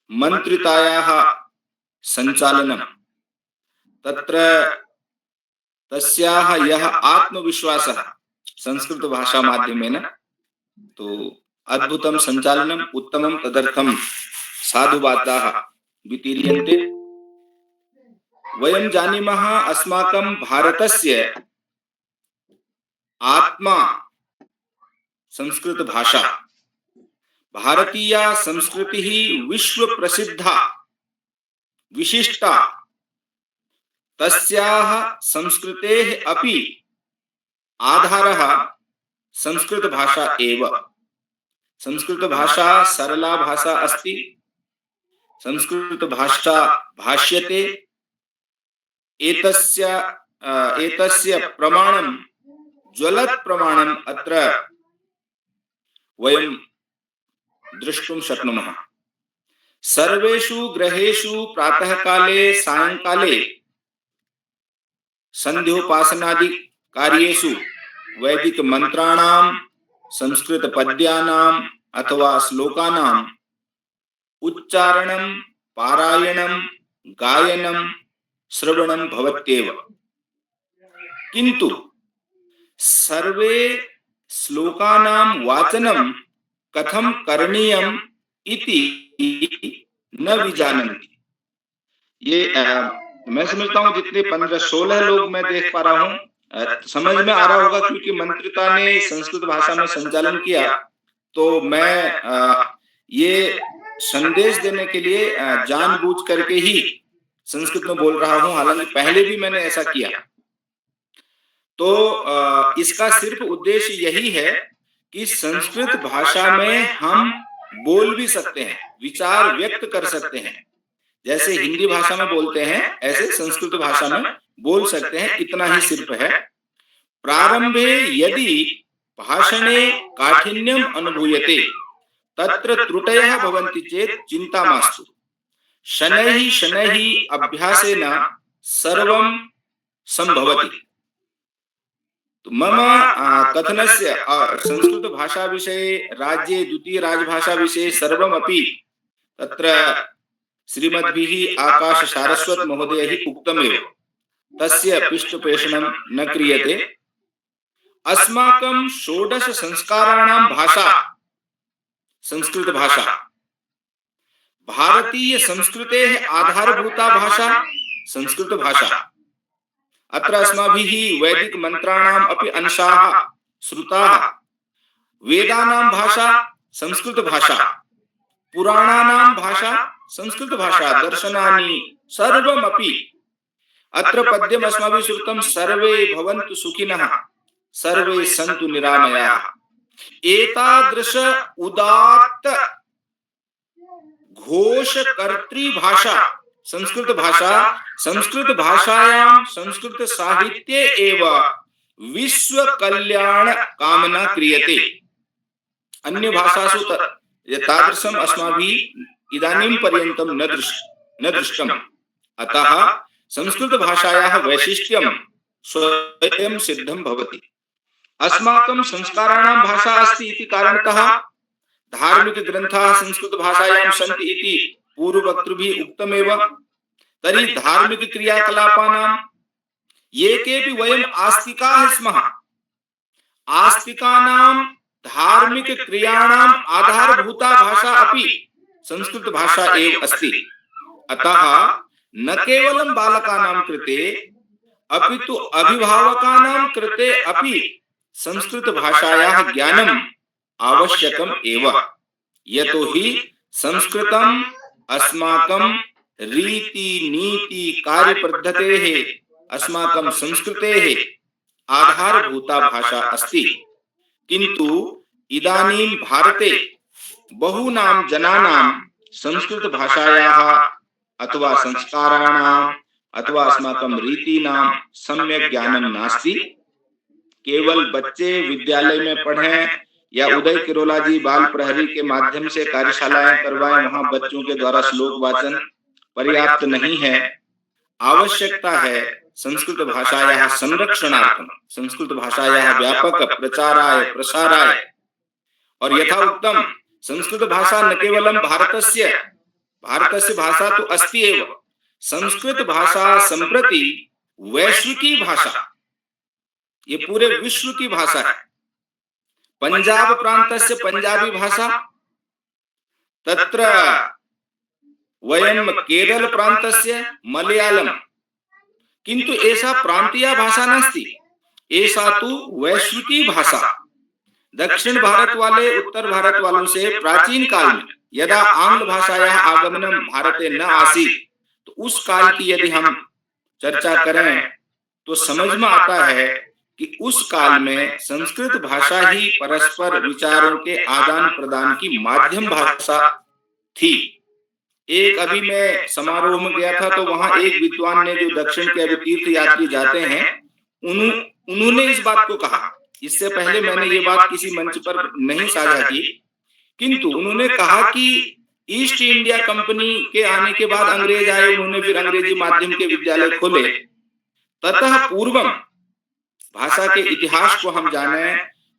मंत्रितायाः संचालनं। तत्र तस्याः यः आत्मविश्वासः संस्कृत भाषा माध्यमेन, तो अद्भुतं संचालनम् उत्तमं, तदर्थं साधुवादाः वितीर्यन्ते। वयं जानीमः अस्माकं भारतस्य आत्मा संस्कृत भाषा, भारतीया संस्कृतिः विश्व प्रसिद्धा विशिष्टा, तस्याः संस्कृतेः अपि आधारः संस्कृत भाषा एव। संस्कृत भाषा सरला भाषा अस्ति, संस्कृत भाषा भाष्यते। एतस्य प्रमाणं ज्वलत् प्रमाणम् अत्र वयं द्रष्टुं शक्नुमः। सर्वेषु गृहेषु प्रातःकाले सायंकाले संध्योपासनादि कार्येषु वैदिक मंत्राणां, संस्कृत पद्यानां अथवा श्लोकानां उच्चारणं, पारायणं, गायनं श्रवणं भवत्येव, किन्तु सर्वे श्लोकानां वाचनं कथं करणीयम् इति न विजानन्ति। ये मैं समझता हूँ जितने 15-16 लोग मैं देख पा रहा हूँ, समझ में आ रहा होगा, क्योंकि मंत्रिता ने संस्कृत भाषा में संचालन किया, तो मैं ये संदेश देने के लिए जानबूझ करके ही संस्कृत में बोल रहा हूँ, हालांकि पहले भी मैंने ऐसा किया। तो इसका सिर्फ उद्देश्य यही है कि संस्कृत भाषा में हम बोल भी सकते हैं, विचार व्यक्त कर सकते हैं। जैसे हिंदी भाषा में बोलते हैं ऐसे संस्कृत भाषा में बोल सकते हैं, इतना ही सिर्फ है। प्रारंभे यदि भाषणे काठिन्यम अनुभूयते तत्र त्रुटयः भवन्ति चेत् चिंता मास्तु, शनैः शनैः अभ्यासेन सर्वं संभवति। तो मम कथनस्य संस्कृत भाषा विषये राज्ये द्वितीय राजभाषा विषये सर्वमपि तत्र श्रीमद्भिः आकाश सारस्वत महोदयैः उक्तमेव, तस्य पृष्ठपेषणं न क्रियते। अस्माकं 16 संस्काराणां भाषा संस्कृत भाषा, भारतीय संस्कृतेः आधारभूता भाषा संस्कृत भाषा। अत्र अस्माभिः वैदिक मंत्राणाम् अपि अंशाः श्रुताः। वेदानां भाषा संस्कृत भाषा, पुराणानां भाषा संस्कृत भाषा, दर्शनानि सर्वमपि। अत्र पद्यम् अस्माभिः श्रुतं, सर्वे भवन्तु सुखिनः सर्वे सन्तु निरामयाः। एतादृश उदात्त घोषकर्त्री भाषा संस्कृत भाषा, संस्कृत भाषायां संस्कृत साहित्ये एव विश्व कल्याण कामना क्रियते। अन्य भाषासु तादृशम् अस्माभिः इदानीं पर्यन्तं न दृष्टम्। अतः संस्कृत भाषायाः वैशिष्ट्यं स्वयं सिद्धं भवति। अस्माकं संस्काराणां भाषा अस्ति इति कारणतः धार्मिक ग्रन्थाः संस्कृत भाषायां सन्ति इति पूर्ववक्तृभिः उक्तमेव। तर्हि धार्मिक क्रियाकलापानां ये केऽपि वयम् आस्तिकाः स्मः, आस्तिकानां धार्मिक क्रियाणाम् आधारभूता भाषा अपि संस्कृत भाषा एव अस्ति। अतः न केवलं बालकानां कृते अपि तु अभिभावकानां कृते अपि संस्कृत भाषायाः ज्ञानम् आवश्यकम् एव। यतोहि संस्कृतम् अस्माकं रीति नीति कार्यपद्धतेः, अस्माकं संस्कृतेः आधारभूता भाषा अस्ति। किन्तु इदानीं भारते बहूनां जनानां संस्कृत भाषायाः अथवा संस्काराणाम् अथवा अस्माकं रीतीनां सम्यक् ज्ञानं नास्ति। केवल बच्चे विद्यालय में पढ़ें या उदय किरोला जी बाल प्रहरी के माध्यम से कार्यशालाएं करवाएं, वहां बच्चों के द्वारा श्लोक वाचन पर्याप्त नहीं है। आवश्यकता है संस्कृत भाषायाः संरक्षणार्थं, संस्कृत भाषायाः व्यापक प्रचाराय प्रसाराय। और यथा उक्तं, संस्कृत भाषा न केवलं भारतस्य भाषा तो अस्ति एव, संस्कृत भाषा संप्रति वैश्विकी भाषा, ये पूरे विश्व की भाषा है। पंजाब प्रांतस्य पंजाबी भाषा, तत्र वयं केरल प्रांतस्य मलयालम, किंतु ऐसा प्रांतीय भाषा नास्ति, ऐसा तो वैश्विकी भाषा। दक्षिण भारत वाले उत्तर भारत वालों से प्राचीन काल में यदा आंग्ल भाषायाः आगमनं भारते न आसीत्, तो उस काल की यदि हम चर्चा करें तो समझ में आता है कि उस काल में संस्कृत भाषा ही परस्पर विचारों के आदान प्रदान की माध्यम भाषा थी। एक अभी मैं समारोह में गया था, तो वहां एक विद्वान ने, जो दक्षिण के अभी तीर्थ यात्री जाते हैं, उन्होंने इस बात को कहा। इससे पहले मैंने ये बात किसी मंच पर नहीं साझा की, किंतु उन्होंने कहा कि ईस्ट इंडिया कंपनी के आने के बाद अंग्रेज आए, उन्होंने फिर अंग्रेजी माध्यम के विद्यालय खोले। ततः पूर्वम भाषा के इतिहास को हम जाने,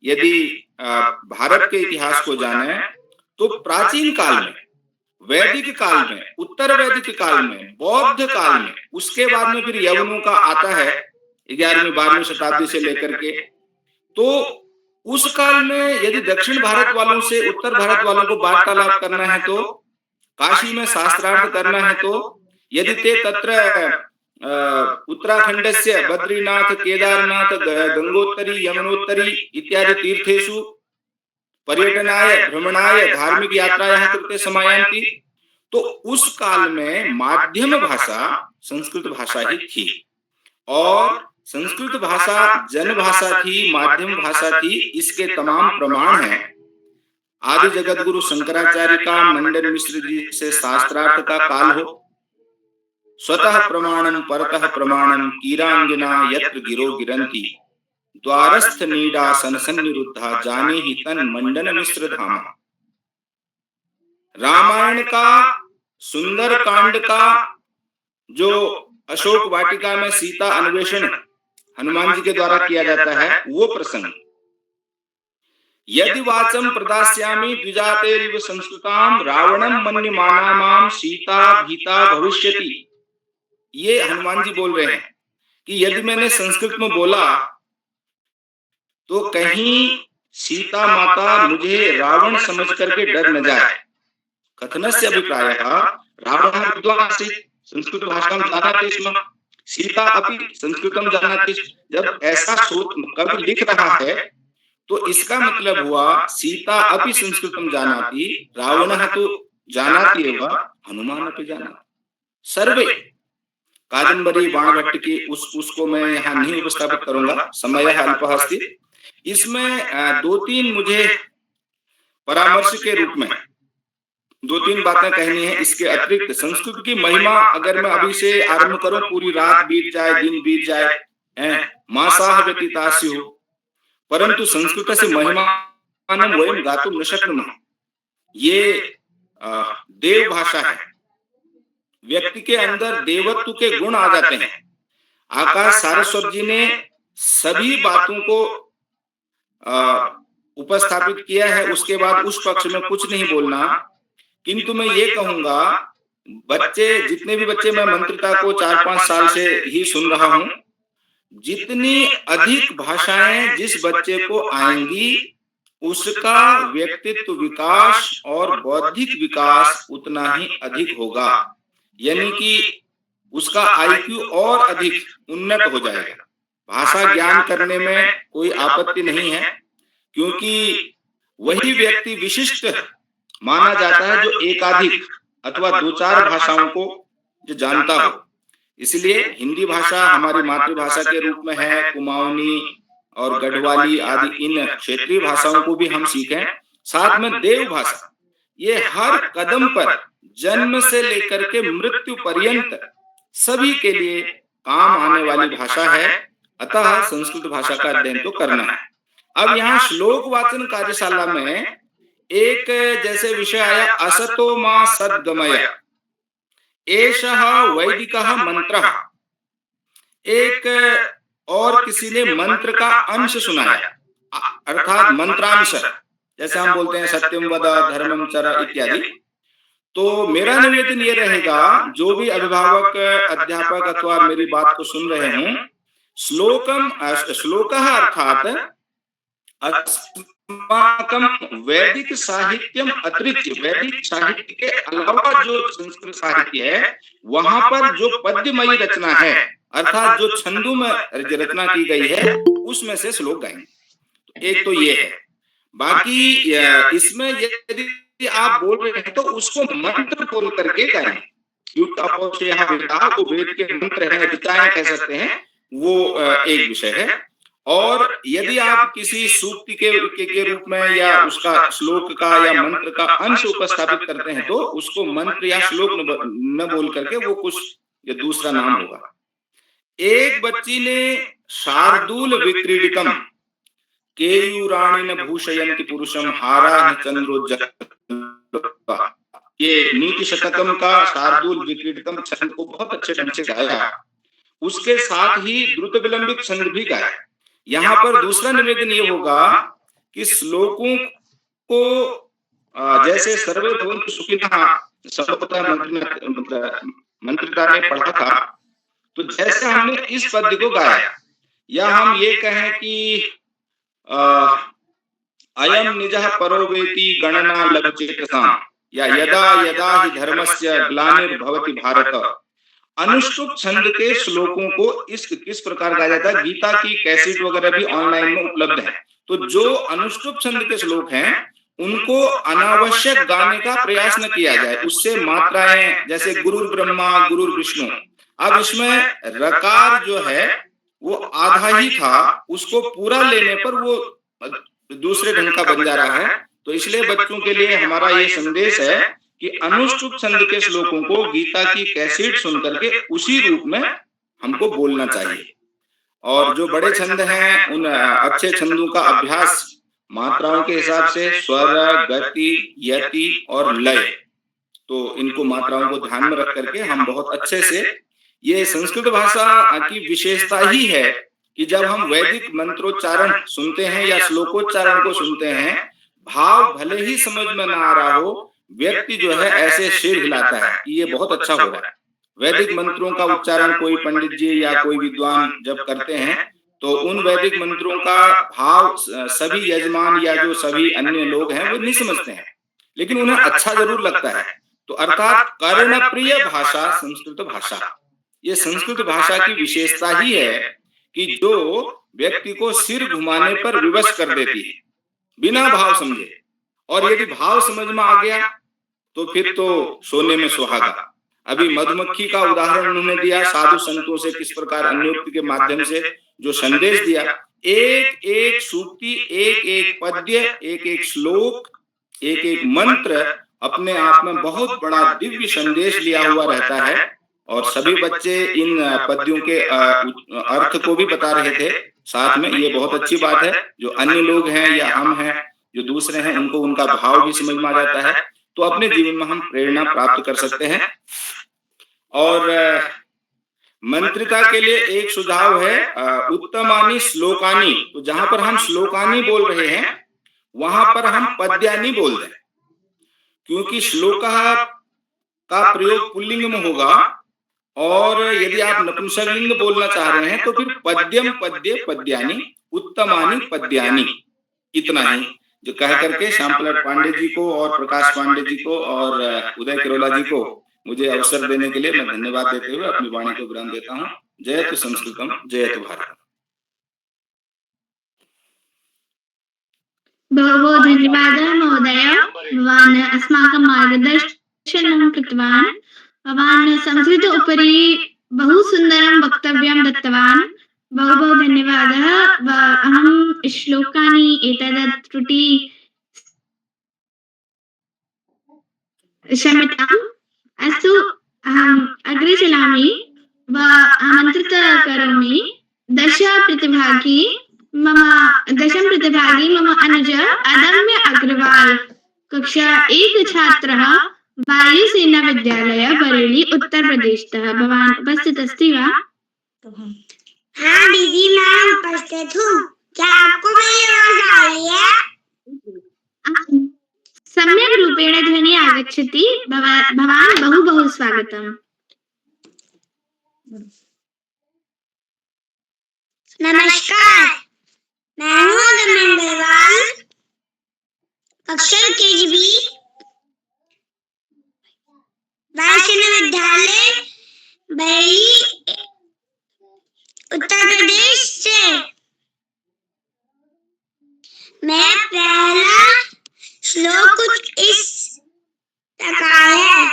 यदि भारत के इतिहास को जाने, तो प्राचीन काल में वैदिक काल में, उत्तर वैदिक काल में, बौद्ध काल में, उसके बाद में फिर यवनों का आता है 11वीं 12वीं शताब्दी से लेकर के। तो उस काल में यदि दक्षिण भारत वालों से उत्तर भारत वालों को वार्तालाप करना है, तो काशी में शास्त्रार्थ करना है, तो यदि ते तत्र उत्तराखंडस्य बद्रीनाथ, केदारनाथ, गंगोत्तरी, यमुनोत्तरी इत्यादि तीर्थेषु पर्यटनाय, भ्रमणाय, धार्मिक यात्रायाः कृते समायान्ति, तो उस काल में माध्यम भाषा संस्कृत भाषा ही थी, और संस्कृत भाषा जन भाषा थी, माध्यम भाषा थी। इसके तमाम प्रमाण हैं। आदि जगत गुरु शंकराचार्य का, मंडन मिश्र जी से शास्त्रार्थ का काल हो, स्वतः प्रमाणम परतः प्रमाणम, कीरांगिना यत्र गिरो गिरंती, द्वारस्थ नीडा सन निरुद्धा, जाने ही तन मंडन मिश्र धामा। रामायण का सुंदर कांड का जो अशोक वाटिका में सीता अन्वेषण हनुमान जी के द्वारा किया जाता है, वो प्रसंग, यदि वाचम प्रदास्यामि द्विजातेरिव संस्कृताम, रावणम मन्यमानामाम सीता भीता भविष्यति। ये हनुमान जी बोल रहे हैं कि यदि मैंने संस्कृत में बोला तो कहीं सीता माता मुझे रावण समझ करके डर न जाए। कथनस्य अभिप्रायः रावणः विद्वान् आसीत्, संस्कृत भाषां जानाति स्म, सीता अपि संस्कृतं जानाति। जब ऐसा कवि लिख रहा है तो इसका मतलब हुआ सीता अपि संस्कृतं जानाति, रावणः तो जानाति एव, हनुमान अपि जानाति। सर्वे कादम्बरी बाणभट्ट की उसको मैं यहाँ नहीं उपस्थापित करूंगा, समय अल्पः अस्ति। इसमें 2-3 मुझे परामर्श के रूप में 2-3 बातें कहनी है। इसके अतिरिक्त संस्कृत की महिमा अगर मैं अभी से आरंभ करूं, पूरी रात बीत जाए, दिन बीत जाए, मासाः व्यतीताः स्युः, परंतु संस्कृत से महिमानं वयं गातुं न शक्नुमः। ये देव भाषा है, व्यक्ति के अंदर देवत्व के गुण आ जाते हैं। आकाश सारस्वत जी ने सभी बातों को उपस्थापित किया है, उसके बाद उस पक्ष में कुछ नहीं बोलना। किंतु मैं ये कहूंगा, बच्चे, जितने भी बच्चे, मैं मंत्रिता को 4-5 साल से ही सुन रहा हूं, जितनी अधिक भाषाएं जिस बच्चे को आएंगी, उसका व्यक्तित्व विकास और बौद्धिक विकास उतना ही अधिक होगा, यानी कि उसका आईक्यू और अधिक उन्नत हो जाएगा। भाषा ज्ञान करने में कोई आपत्ति नहीं है, क्योंकि वही व्यक्ति विशिष्ट माना जाता है जो एकाधिक अथवा 2-4 भाषाओं को जो जानता हो। इसलिए हिंदी भाषा हमारी मातृभाषा के रूप में है, कुमाऊनी और गढ़वाली आदि इन क्षेत्रीय भाषाओं को भी हम सीखें। साथ में देव भाषा, ये हर कदम पर जन्म से लेकर के मृत्यु पर्यंत सभी के लिए काम आने वाली भाषा है। अतः संस्कृत भाषा का अध्ययन तो करना है। अब यहाँ श्लोक वाचन कार्यशाला में एक जैसे विषय आया, असतो मा सद्गमय, एषः वैदिकः मंत्रः। एक और किसी ने मंत्र का अंश सुनाया, अर्थात मंत्रांश, जैसे हम बोलते हैं सत्यम वद, धर्मम चर इत्यादि। तो मेरा निवेदन ये रहेगा, जो भी अभिभावक, अध्यापक अथवा मेरी बात को सुन रहे हों, श्लोकः अर्थात अस्माकं वैदिक साहित्यम अतिरिक्त, वैदिक साहित्य के अलावा जो संस्कृत साहित्य है, वहां पर जो पद्यमयी रचना है, अर्थात जो छंदों में रचना की गई है, उसमें से श्लोक गाएंगे। एक तो ये है। बाकी इसमें यदि आप बोल रहे हैं तो उसको मंत्र बोल करके गाएं। वो वेद के मंत्र है, ऋचाएं कह सकते हैं, वो एक विषय है। और यदि आप किसी सूक्ति के रूप में या उसका श्लोक का या मंत्र का अंश उपस्थापित करते हैं, तो उसको मंत्र या श्लोक न बोल करके वो कुछ या दूसरा नाम होगा। एक बच्ची ने शार्दूल विक्रीडिकम केयूराणि न भूषयन्ति पुरुषम हारा चंद्रोज्जल, ये नीति शतकम का शार्दूल विक्रीडिकम छंद को बहुत अच्छे ढंग से गाया। उसके साथ ही द्रुत विलंबित छंद भी गाया। यहाँ पर दूसरा निवेदन ये होगा कि श्लोकों को जैसे सर्वे भवन्तु सुखिनः मंत्रिता में पढ़ा था, तो जैसे हमने इस पद्य को गाया, या हम ये कहें कि अयम निजः परो वेति गणना लघुचेतसाम्, या यदा यदा हि धर्मस्य ग्लानिर्भवति भारत, अनुष्टुप छंद के श्लोकों को किस प्रकार गाया जाता है। गीता की कैसेट वगैरह भी ऑनलाइन में उपलब्ध है। तो जो अनुष्टुप छंद के श्लोक हैं उनको अनावश्यक गाने का प्रयास न किया जाए, उससे मात्राएं जैसे गुरुर ब्रह्मा गुरुर विष्णु, अब इसमें रकार जो है वो आधा ही था, उसको पूरा लेने पर वो दूसरे ढंग का बन जा रहा है। तो इसलिए बच्चों के लिए हमारा ये संदेश है कि अनुष्टुप छंद के श्लोकों को गीता की कैसेट सुन करके उसी रूप में हमको बोलना चाहिए। और जो बड़े छंद हैं उन अच्छे छंदों का अभ्यास मात्राओं के हिसाब से स्वर, गति, यति और लय, तो इनको मात्राओं को ध्यान में रख करके हम बहुत अच्छे से, ये संस्कृत भाषा की विशेषता ही है कि जब हम वैदिक मंत्रोच्चारण सुनते हैं या श्लोकोच्चारण को सुनते हैं, भाव भले ही समझ में ना आ रहा हो, व्यक्ति जो है ऐसे सिर हिलाता है कि ये बहुत अच्छा हो रहा है। वैदिक मंत्रों का उच्चारण कोई पंडित जी या कोई विद्वान जब करते हैं तो उन वैदिक मंत्रों का भाव सभी यजमान या जो सभी अन्य लोग हैं वो नहीं समझते हैं, लेकिन उन्हें अच्छा जरूर लगता है। तो अर्थात कर्णप्रिय भाषा संस्कृत भाषा, ये संस्कृत भाषा की विशेषता ही है कि जो व्यक्ति को सिर घुमाने पर विवश कर देती है बिना भाव समझे, और यदि भाव समझ में आ गया तो फिर तो सोने में सुहागा। अभी मधुमक्खी का उदाहरण उन्होंने दिया, साधु संतों से किस प्रकार अन्योक्ति के माध्यम से जो संदेश दिया, एक एक सूक्ति, एक एक पद्य, एक एक श्लोक, एक एक मंत्र अपने आप में बहुत बड़ा दिव्य संदेश लिया हुआ रहता है। और सभी बच्चे इन पद्यों के अर्थ को भी बता रहे थे साथ में। ये बहुत अच्छी बात है, जो अन्य लोग हैं या हम हैं जो दूसरे हैं उनको उनका भाव भी समझ में आ जाता है, तो अपने जीवन में हम प्रेरणा प्राप्त कर सकते हैं। और मंत्रिता के लिए एक सुझाव है उत्तमानी श्लोकानी, तो जहां पर हम श्लोकानी बोल रहे हैं वहां पर हम पद्यानी बोल दें, क्योंकि श्लोक का प्रयोग पुल्लिंग में होगा, और यदि आप नपुंसकलिंग बोलना चाह रहे हैं तो फिर पद्यम पद्य पद्यानी, उत्तमानी पद्यानी, इतना ही जो कह करके श्यामप्रसाद पांडे जी को और प्रकाश पांडे जी को और उदय किरोला जी को मुझे अवसर देने के लिए मैं धन्यवाद देते हुए अपनी वाणी को विराम देता हूँ। जयतु संस्कृतम, जयतु भारतम। बहवो धन्यवादः महोदय, भवान् अस्माकं मार्गदर्शनं कृतवान्, भवान् संस्कृत उपरि बहु सुन्दरं वक्तव्यं दत्तवान्, बहु धन्यवादः। अहं श्लोकानि एतद् त्रुटि क्षम्यताम्। अस्तु, अहम् अग्रे चलामि व आमन्त्रित करोमि दशम प्रतिभागी मम अनुज अदम्य अग्रवाल, कक्षा 1 छात्रः, वायुसेना विद्यालय बरेली उत्तर प्रदेशतः। भवान् उपस्थित अस्ति वा? हाँ दीदी, मैं उपस्थित हूँ। क्या आपको मेरी आवाज आ रही है? सम्यक रूपेण ध्वनि आगच्छति। भवान् बहु स्वागतम्। नमस्कार, मैं हूँ अदम्य अग्रवाल, कक्षा KGB, वायुसेना विद्यालय बरेली उत्तर प्रदेश से। मैं पहला श्लोक कुछ इस प्रकार है।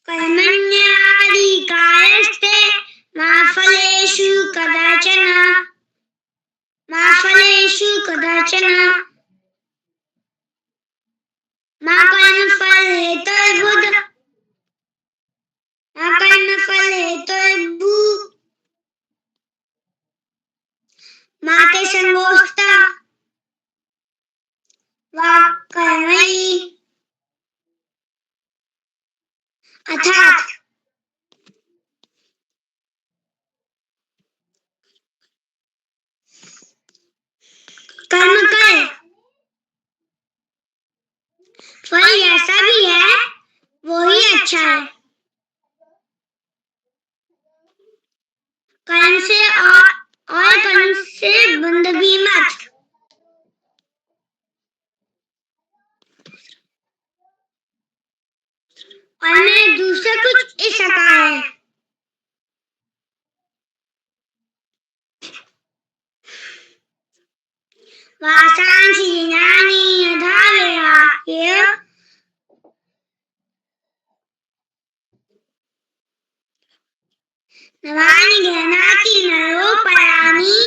कर्मण्येवाधिकारस्ते मा फलेषु कदाचन, मा फलेषु कदाचन, मा कर्मफल हेतुर्भुः, मा कर्मफल हेतुर्भुः, मा ते संगोष्ठा वा कर्मणि। अर्थात कर्म कर, फल ऐसा भी है और कहीं से बूंद भी मत। और मैं दूसरा कुछ ऐसा कहा है। वासांसी नानी अधावेया ये नवानि ज्ञानाति नरो पयामि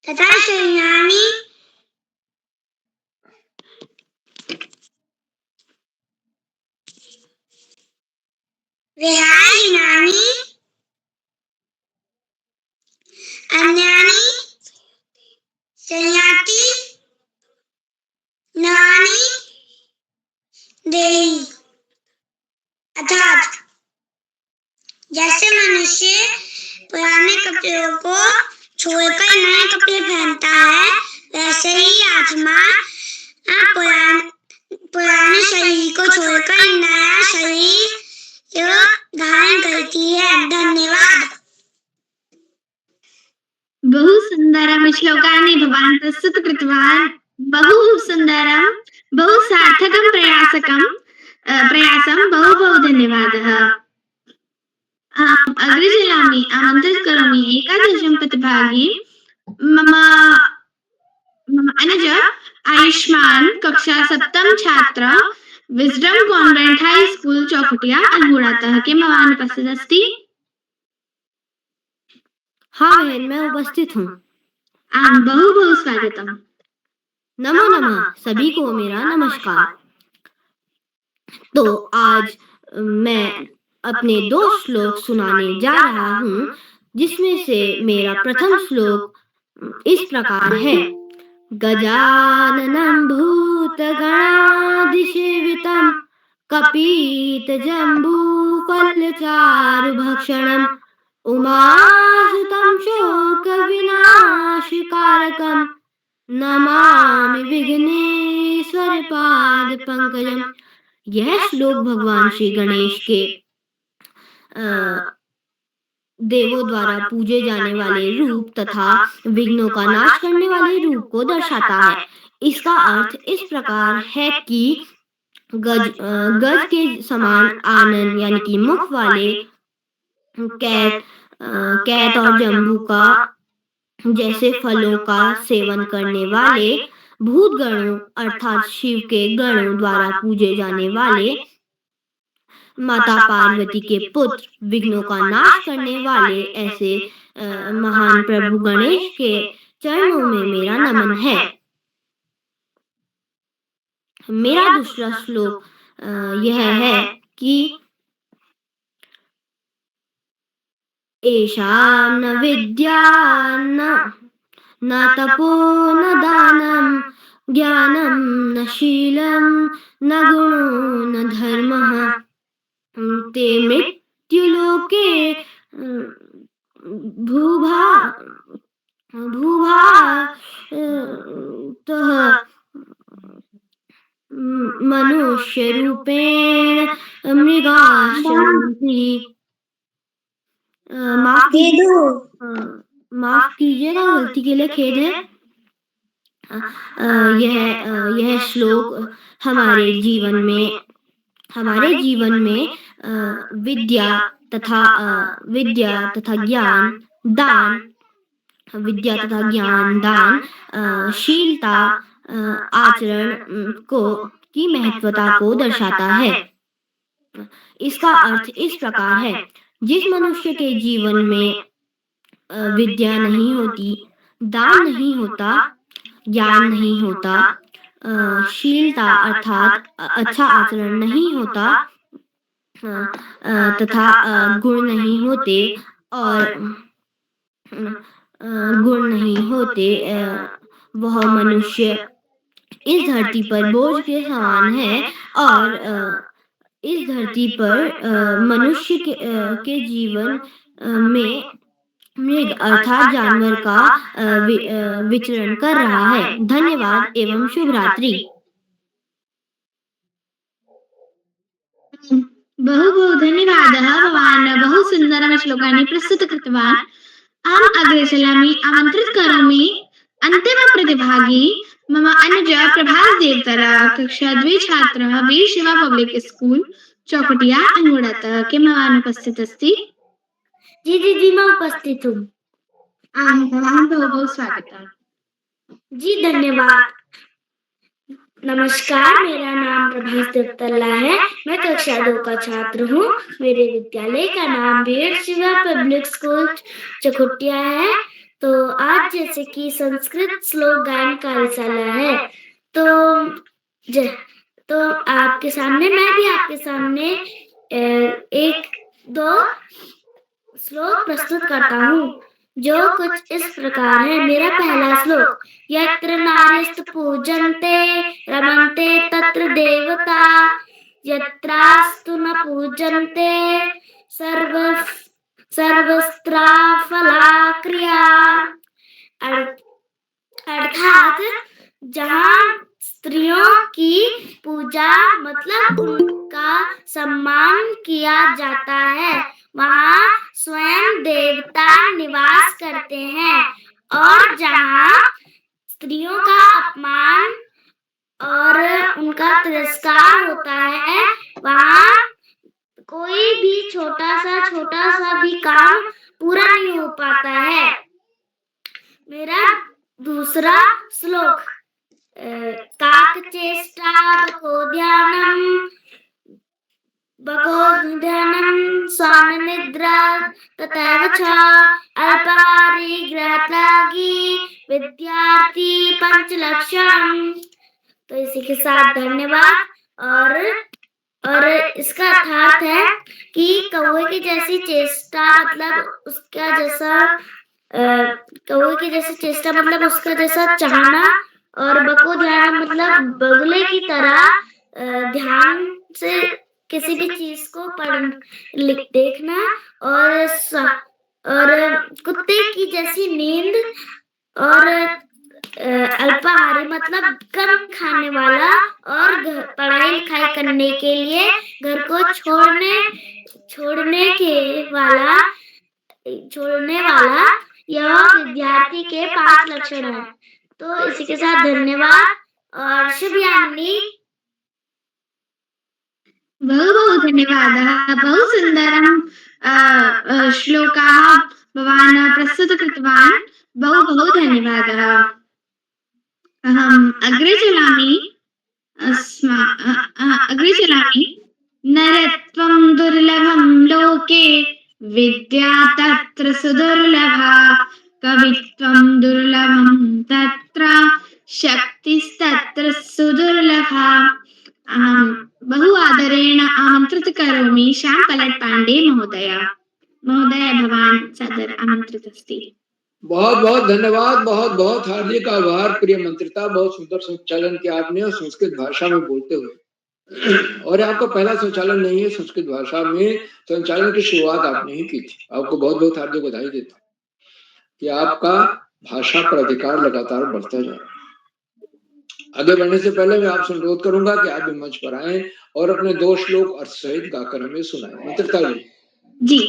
तथा शरीराणि विहारिणानि अन्यानि संयाति नानि देहि। अर्थात जैसे मनुष्य पुराने कपड़ों को छोड़कर नए कपड़े पहनता है, वैसे ही आत्मा पुराने शरीर को छोड़कर नया शरीर धारण करती है। धन्यवाद। बहु सुंदरम श्लोकानि भवान् प्रस्तुत कृतवान्। बहु सुंदरम बहु सार्थकं प्रयासं बहु धन्यवादः। अग्रे चलामि। आमन्त्रित करोमि एकादशं प्रतिभागी मम अनुज आयुष्मान, कक्षा 7 छात्र, Wisdom Convent High School Chaukhutia अल्मोड़ातः। किं भवान् उपस्थित अस्ति? हाँ बहन, मैं उपस्थित हूँ। आम बहु स्वागतम। नमो नमः, सभी को मेरा नमस्कार। तो आज मैं अपने 2 श्लोक सुनाने जा रहा हूँ, जिसमें से मेरा प्रथम श्लोक इस प्रकार है। गजाननं भूतगणाधिसेवितं कपितजम्बूफलचारुभक्षणम् उमासुतं शोकविनाशकारकं नमामि विघ्नेश्वरपादपङ्कजम्। यह श्लोक भगवान श्री गणेश के देवों द्वारा पूजे जाने वाले रूप तथा विघ्नों का नाश करने वाले रूप को दर्शाता है। इसका अर्थ इस प्रकार है कि गज के समान आनन यानी कि मुख वाले कैत और जम्बू का जैसे फलों का सेवन करने वाले भूत गणों अर्थात शिव के गणों द्वारा पूजे जाने वाले माता पार्वती के पुत्र विघ्नों का नाश करने वाले ऐसे महान प्रभु गणेश के चरणों में मेरा नमन है। मेरा दूसरा श्लोक यह है कि एषां न विद्या न तपो न दानं ज्ञानं न शीलं न गुणो न धर्मः ते मृत्युलोके भूभातः मनुष्यरूपेण मृगाश्चरन्ति। माफ कीजिएगा, गलती के लिए खेद है। यह श्लोक हमारे जीवन में विद्या तथा ज्ञान दान, शीलता, आचरण की महत्वता को दर्शाता है। इसका अर्थ इस प्रकार है, जिस मनुष्य के जीवन में विद्या नहीं होती, दान नहीं होता, ज्ञान नहीं होता, शीलता अर्थात अच्छा आचरण नहीं होता तथा गुण नहीं होते, वह मनुष्य इस धरती पर बोझ के समान है और इस धरती पर मनुष्य के जीवन में मृग अर्थात जानवर का विचरण कर रहा है। धन्यवाद एवं शुभ रात्रि। बहु बहु धन्यवादः। भवान् बहु सुन्दरं श्लोकानि प्रस्तुत कृतवान्। अहम् अग्रे चलामि। आमन्त्रित करोमि अन्तिमप्रतिभागी मम अनुज प्रभास देवतरा, कक्षा 2 छात्रः वीर शिवा पब्लिक स्कूल चौखटिया अल्मोड़ातः। किं भवान् उपस्थित अस्ति? जी मैं उपस्थित हूँ। भवान् बहु बहु स्वागतम्। जी धन्यवाद। नमस्कार, मेरा नाम प्रभास देवतला है। मैं कक्षा 2 का छात्र हूँ। मेरे विद्यालय का नाम वीर शिवा पब्लिक स्कूल चकुटिया है। तो आज जैसे कि संस्कृत श्लोक गायन कार्यशाला है, तो आपके सामने मैं भी आपके सामने एक दो श्लोक प्रस्तुत करता हूँ, जो कुछ इस प्रकार है। मेरा पहला श्लोक। यत्र नार्यस्त पूजन्ते रमन्ते तत्र देवता, यत्रास्तु न पूजन्ते सर्वस्त्रा फला क्रिया। अर्थात जहाँ स्त्रियों की पूजा मतलब उनका सम्मान किया जाता है, वहाँ स्वयं देवता निवास करते हैं, और जहाँ स्त्रियों का अपमान और उनका तिरस्कार होता है, वहाँ कोई भी छोटा सा भी काम पूरा नहीं हो पाता है। मेरा दूसरा श्लोक। काकचेष्टा बकोध्यानम स्वाननिद्रा तथैव च अल्पाहारी गृहत्यागी विद्यार्थी पंचलक्षणम। तो इसी के साथ धन्यवाद। और इसका अर्थ है कि कौवे की जैसी चेष्टा मतलब उसका जैसा कौवे की जैसी चेष्टा मतलब उसका जैसा चाहना, और बको ध्यान मतलब बगुले की तरह ध्यान से किसी भी चीज को देखना, और कुत्ते की जैसी नींद, और अल्पाहारी मतलब कम खाने वाला, और पढ़ाई लिखाई करने के लिए घर को छोड़ने वाला यह विद्यार्थी के 5 लक्षण है। तो इसी के साथ धन्यवाद और शुभ यामिनी। बहु बहु धन्यवादः। बहु सुन्दरं श्लोकाः भवान् प्रस्तुत कृतवान्। बहु बहु धन्यवादः। अहम् अग्रे चलामि। नरत्वं दुर्लभं लोके विद्या तत्र सुदुर्लभा, कवित्वं दुर्लभं तत्र शक्तिस्तत्र सुदुर्लभा। बहु आदरेण आमन्त्रित करोमि श्याम पलट पांडे महोदय। भवान् सादर आमन्त्रित अस्ति। बहुत बहुत धन्यवाद, बहुत बहुत हार्दिक आभार प्रिय मंत्रिता। बहुत सुंदर संचालन किया आपने, और संस्कृत भाषा में बोलते हुए। और आपका पहला संचालन नहीं है, संस्कृत भाषा में संचालन की शुरुआत आपने ही की थी। आपको बहुत बहुत हार्दिक बधाई देता हूँ कि आपका भाषा पर अधिकार लगातार बढ़ता जाए। आगे बढ़ने से पहले मैं आपसे अनुरोध करूंगा कि आप भी मंच पर आए और अपने 2 श्लोक अर्थ सहित गाकर हमें सुनाएं। मंत्रिता जी।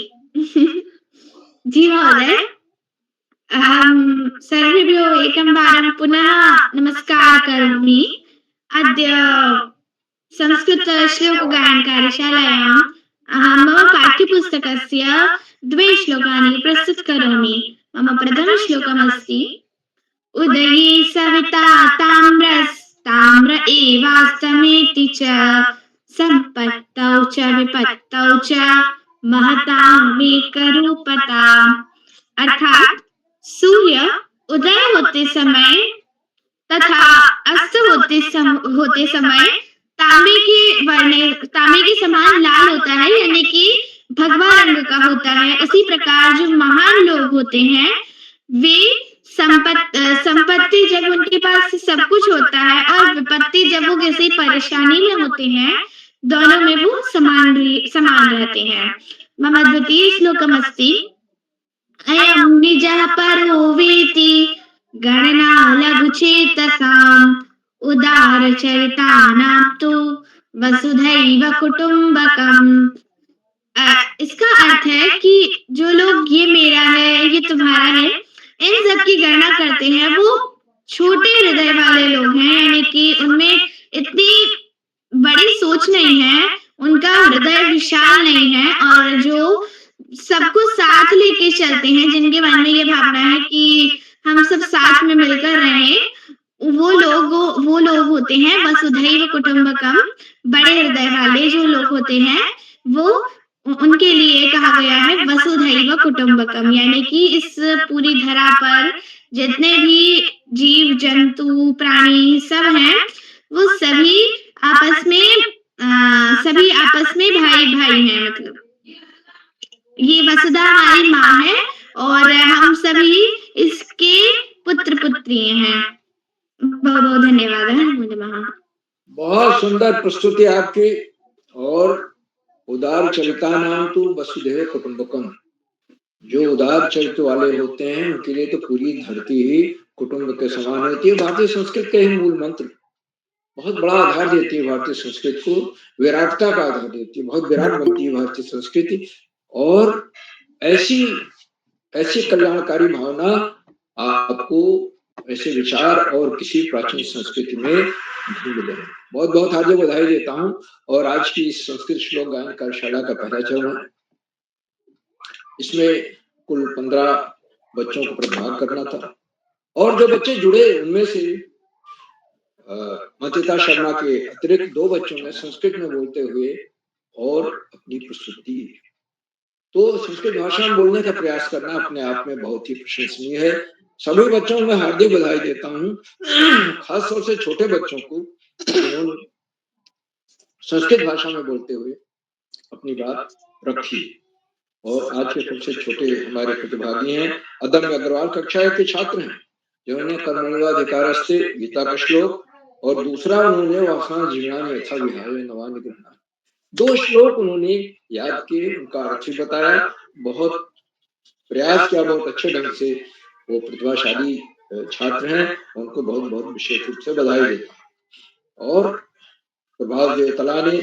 जी महोदय। सर्वेभ्यो एकं वारं पुनः नमस्कार करोमि। अद्य संस्कृत श्लोक गायन कार्यशालायां मम पाठ्यपुस्तकस्य 2 श्लोकानि प्रस्तुत करोमि। मम प्रथम श्लोकमस्ति उदये सविता ताम्र एवास्तमेति च, संपत्तौ च विपत्तौ च महतामेकरूपता। अर्थात सूर्य उदय होते समय तथा अस्त होते समय तांबे के समान लाल होता है, यानी कि भगवा रंग का होता है। उसी प्रकार जो महान लोग होते हैं वे संपत्ति जब उनके पास सब कुछ होता है और विपत्ति जब वो किसी परेशानी में होते हैं, दोनों में वो समान रहते हैं। मम द्वितीय श्लोकमस्ति अयं निजः परो वेति गणना लघुचेतसाम् उदारचरितानां तु वसुधैव कुटुम्बकम्। इसका अर्थ है कि जो लोग ये मेरा है, ये तुम्हारा है, इन सब की गणना करते हैं, वो छोटे हृदय वाले लोग हैं, यानी कि उनमें इतनी बड़ी सोच नहीं है, उनका हृदय विशाल नहीं है, और जो सबको साथ लेके चलते हैं, जिनके मन में ये भावना है कि हम सब साथ में मिलकर रहें, वो लोग होते हैं वसुधैव कुटुम्बकम। बड़े हृदय वाले जो लोग होते हैं, वो उनके लिए कहा गया है वसुधैव कुटुम्बकम, यानी कि इस पूरी धरा पर जितने भी जीव जंतु प्राणी सब हैं, वो सभी आपस में भाई भाई हैं। मतलब ये वसुधा हमारी माँ है और हम सभी इसके पुत्र पुत्री हैं। बहुत बहुत धन्यवाद है मुझे महा। बहुत सुंदर प्रस्तुति आपकी। और उदार चरिता नाम तो वसुधैव कुटुंबकम, जो उदार चरित्र वाले होते हैं उनके लिए तो पूरी धरती ही कुटुंब के समान होती है। भारतीय संस्कृत के ही मूल मंत्र बहुत बड़ा आधार देती है भारतीय संस्कृत को, विराटता का आधार देती है, बहुत विराट बनती है भारतीय संस्कृति। और ऐसी कल्याणकारी भावना आपको, ऐसे विचार और किसी प्राचीन संस्कृति में नहीं मिले। बहुत बहुत हार्दिक बधाई देता हूँ। और आज की इस संस्कृत श्लोक गायन कार्यशाला का पहला चरण है। इसमें कुल 15 बच्चों को प्रतिभाग करना था, और जो बच्चे जुड़े उनमें से मतिता शर्मा के अतिरिक्त 2 बच्चों ने संस्कृत में बोलते हुए और अपनी प्रस्तुति दी। तो संस्कृत भाषा में बोलने का प्रयास करना अपने आप में बहुत ही प्रशंसनीय है। सभी बच्चों में हार्दिक बधाई देता हूँ, खास तौर से छोटे बच्चों को, जिन्होंने संस्कृत भाषा में बोलते हुए अपनी बात रखी। और आज के सबसे छोटे हमारे प्रतिभागी हैं अदम्य अग्रवाल, कक्षा 1 के छात्र हैं, जिन्होंने कर्मण्येवाधिकारस्ते गीता का श्लोक, और दूसरा उन्होंने वासना जीवनानि यथा विहाय नवानि गृह्णाति, 2 श्लोक उन्होंने याद किए, उनका अर्थ भी बताया, बहुत प्रयास किया, बहुत अच्छे ढंग से। वो प्रतिभाशाली छात्र हैं, उनको बहुत बहुत विशेष रूप से बधाई देता हूं। और प्रभाव देवतला ने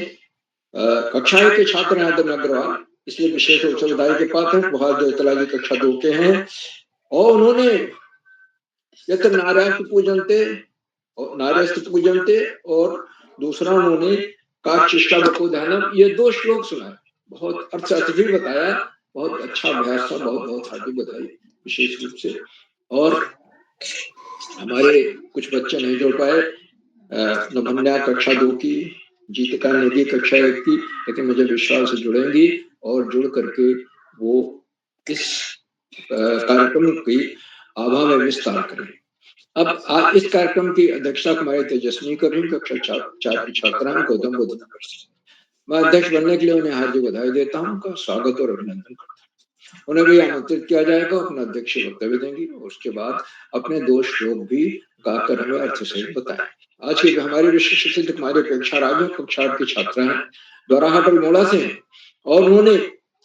कक्षा 1 के छात्र हैं अदम्य अग्रवाल, इसलिए विशेष रूप से बधाई के पात्र हैं। प्रभाव देवतला जी कक्षा 2 के हैं, और उन्होंने यत्र नार्यस्तु पूजन्ते और दूसरा उन्होंने काचिष्टा बको ध्यानम, ये 2 श्लोक सुनाए, बहुत अर्थ भी बताया, बहुत अच्छा अभ्यास था। बहुत बहुत हार्दिक बधाई विशेष रूप से। और हमारे कुछ बच्चे नहीं जुड़ पाए, नभन्या कक्षा 2 की, जीतिका निधि कक्षा 1 की, लेकिन मुझे विश्वास से जुड़ेंगी और जुड़ करके वो इस कार्यक्रम की आभा में विस्तार करें। अब आज इस कार्यक्रम की अध्यक्षता हमारे तेजस्वी कर रही कक्षा 4 की छात्राएं गौतम बुद्ध नगर से। मैं अध्यक्ष बनने के लिए उन्हें हार्दिक बधाई देता हूं, उनका स्वागत और अभिनंदन करता हूं। उन्हें भी आमंत्रित किया जाएगा, अपना अध्यक्ष वक्तव्य देंगी और उसके बाद अपने 2 श्लोक भी गाकर हमें अर्थ सहित बताएं। आज की हमारी विशिष्ट अतिथि कुमारी अपेक्षा राज कक्षा 8 की छात्रा हैं, द्वाराहाट अल्मोड़ा से हैं, और उन्होंने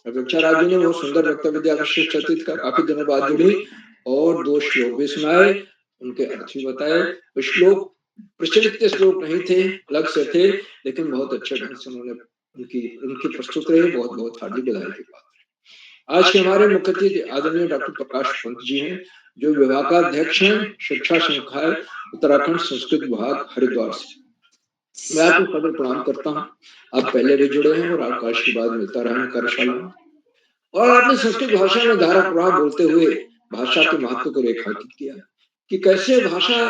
अपेक्षा राज ने बहुत सुंदर वक्तव्य दिया। विशिष्ट अतिथि का काफी दिनों बाद जुड़ी और 2 श्लोक भी सुनाए, उनके अर्थ भी बताए। श्लोक प्रचलित के श्लोक नहीं थे, अलग से थे, लेकिन बहुत अच्छे ढंग से उन्होंने उनकी प्रस्तुत रही। बहुत बहुत हार्दिक बधाई की बात है। आज के हमारे मुख्य अतिथि आदरणीय डॉक्टर प्रकाश पंत जी हैं, जो विभागाध्यक्ष हैं शिक्षा संकाय उत्तराखंड संस्कृत विभाग हरिद्वार से। मैं आपको सदर प्रणाम करता हूँ। आप पहले भी जुड़े हैं और आपका आशीर्वाद मिलता रहा कार्यशाला में। और आपने संस्कृत भाषा में धारा प्रवाह बोलते हुए भाषा के महत्व को रेखांकित किया कि कैसे भाषा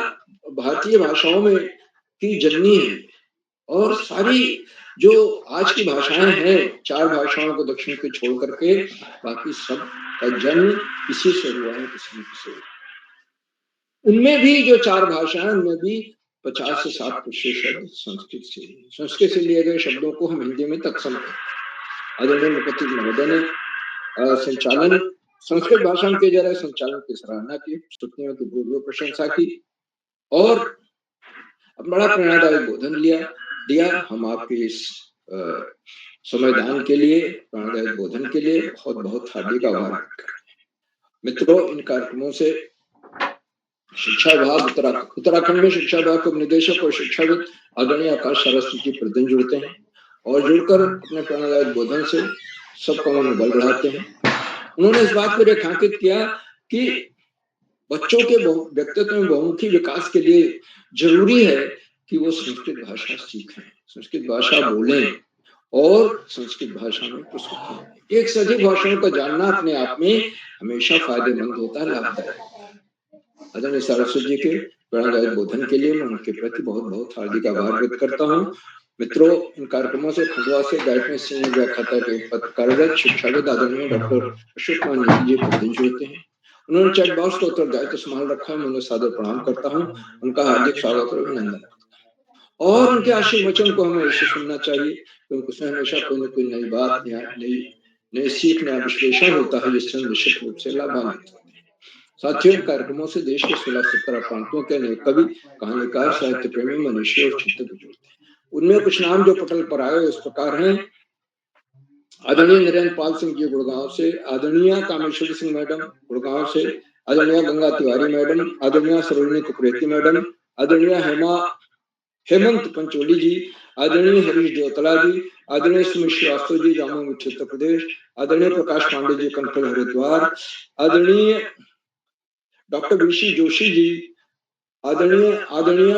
भारतीय भाषाओं में की जननी है, और सारी जो आज की भाषाएं हैं, 4 भाषाओं को दक्षिण को छोड़ करके बाकी सब का जन्म इसी से हुआ है, किसी से। उनमें भी जो 4 भाषाएं, उनमें भी 50 से 60% शब्द संस्कृत से लिए गए शब्दों को हम हिंदी में तत्सम करते हैं। आदरणीय मुख्य अतिथि महोदय ने संचालन संस्कृत भाषा में किए जा रहे संचालन की सराहना की, स्तुतियों की भूरियों प्रशंसा की, और बड़ा प्रेरणादायक बोधन दिया। हम आपके इस संविधान के लिए, प्रेरणादायक बोधन के लिए बहुत बहुत हार्दिक आभार। मित्रों, इन कार्यक्रमों से शिक्षा विभाग उत्तराखंड में शिक्षा विभाग के निदेशक और शिक्षाविद आदरणीय आकाश सरस्वती जी प्रतिदिन जुड़ते हैं और जुड़कर अपने प्रेरणादायक बोधन से सबका मनोबल बढ़ाते हैं। उन्होंने इस बात को रेखांकित किया कि बच्चों के व्यक्तित्व में बहुमुखी विकास के लिए जरूरी है कि वो संस्कृत भाषा सीखें, संस्कृत भाषा बोलें और संस्कृत भाषा में प्रस्तुत करें। एक से अधिक भाषाओं का जानना अपने आप में हमेशा फायदेमंद होता है, लाभदायक। आदरणीय सरस्वती जी के प्रेरणादायक बोधन के लिए मैं उनके प्रति बहुत बहुत हार्दिक आभार व्यक्त करता हूँ। मित्रों, इन कार्यक्रमों से खंडवा से गायत्री सिंह व्याख्याता के पद कार्यरत शिक्षाविद आदरणीय डॉक्टर अशोक कुमार नेगी जी प्रतिदिन जुड़ते हैं। उन्होंने चैट बॉक्स का उत्तरदायित्व संभाल रखा है। मैं उन्हें सादर प्रणाम करता हूँ, उनका हार्दिक स्वागत और अभिनंदन और उनके आशीर्वाद वचन को हमें अवश्य सुनना चाहिए, क्योंकि उसमें हमेशा कोई न कोई नई बात, नई सीख, नया विश्लेषण होता है जिससे हम निश्चित रूप से लाभान्वित होते हैं। साथियों, कार्यक्रमों से देश के 16-17 प्रांतों के अनेक कवि, कहानीकार, साहित्य प्रेमी, मनुष्य और चिंतक जुड़ते हैं। उनमें कुछ नाम जो पटल पर आए इस प्रकार हैं। आदरणीय नरेंद्र पाल सिंह जी गुड़गांव से, आदरणीय कामेश्वरी सिंह मैडम गुड़गांव से, आदरणीय गंगा तिवारी मैडम, आदरणीय सरोजिनी कुकरेती मैडम, आदरणीय हेमंत पंचोली जी, आदरणीय हरीश देवतला जी, आदरणीय सुमित श्रीवास्तव जी जामुन उत्तर प्रदेश, आदरणीय प्रकाश पांडे जी कनखल हरिद्वार, आदरणीय डॉक्टर बीसी जोशी जी, आदरणीय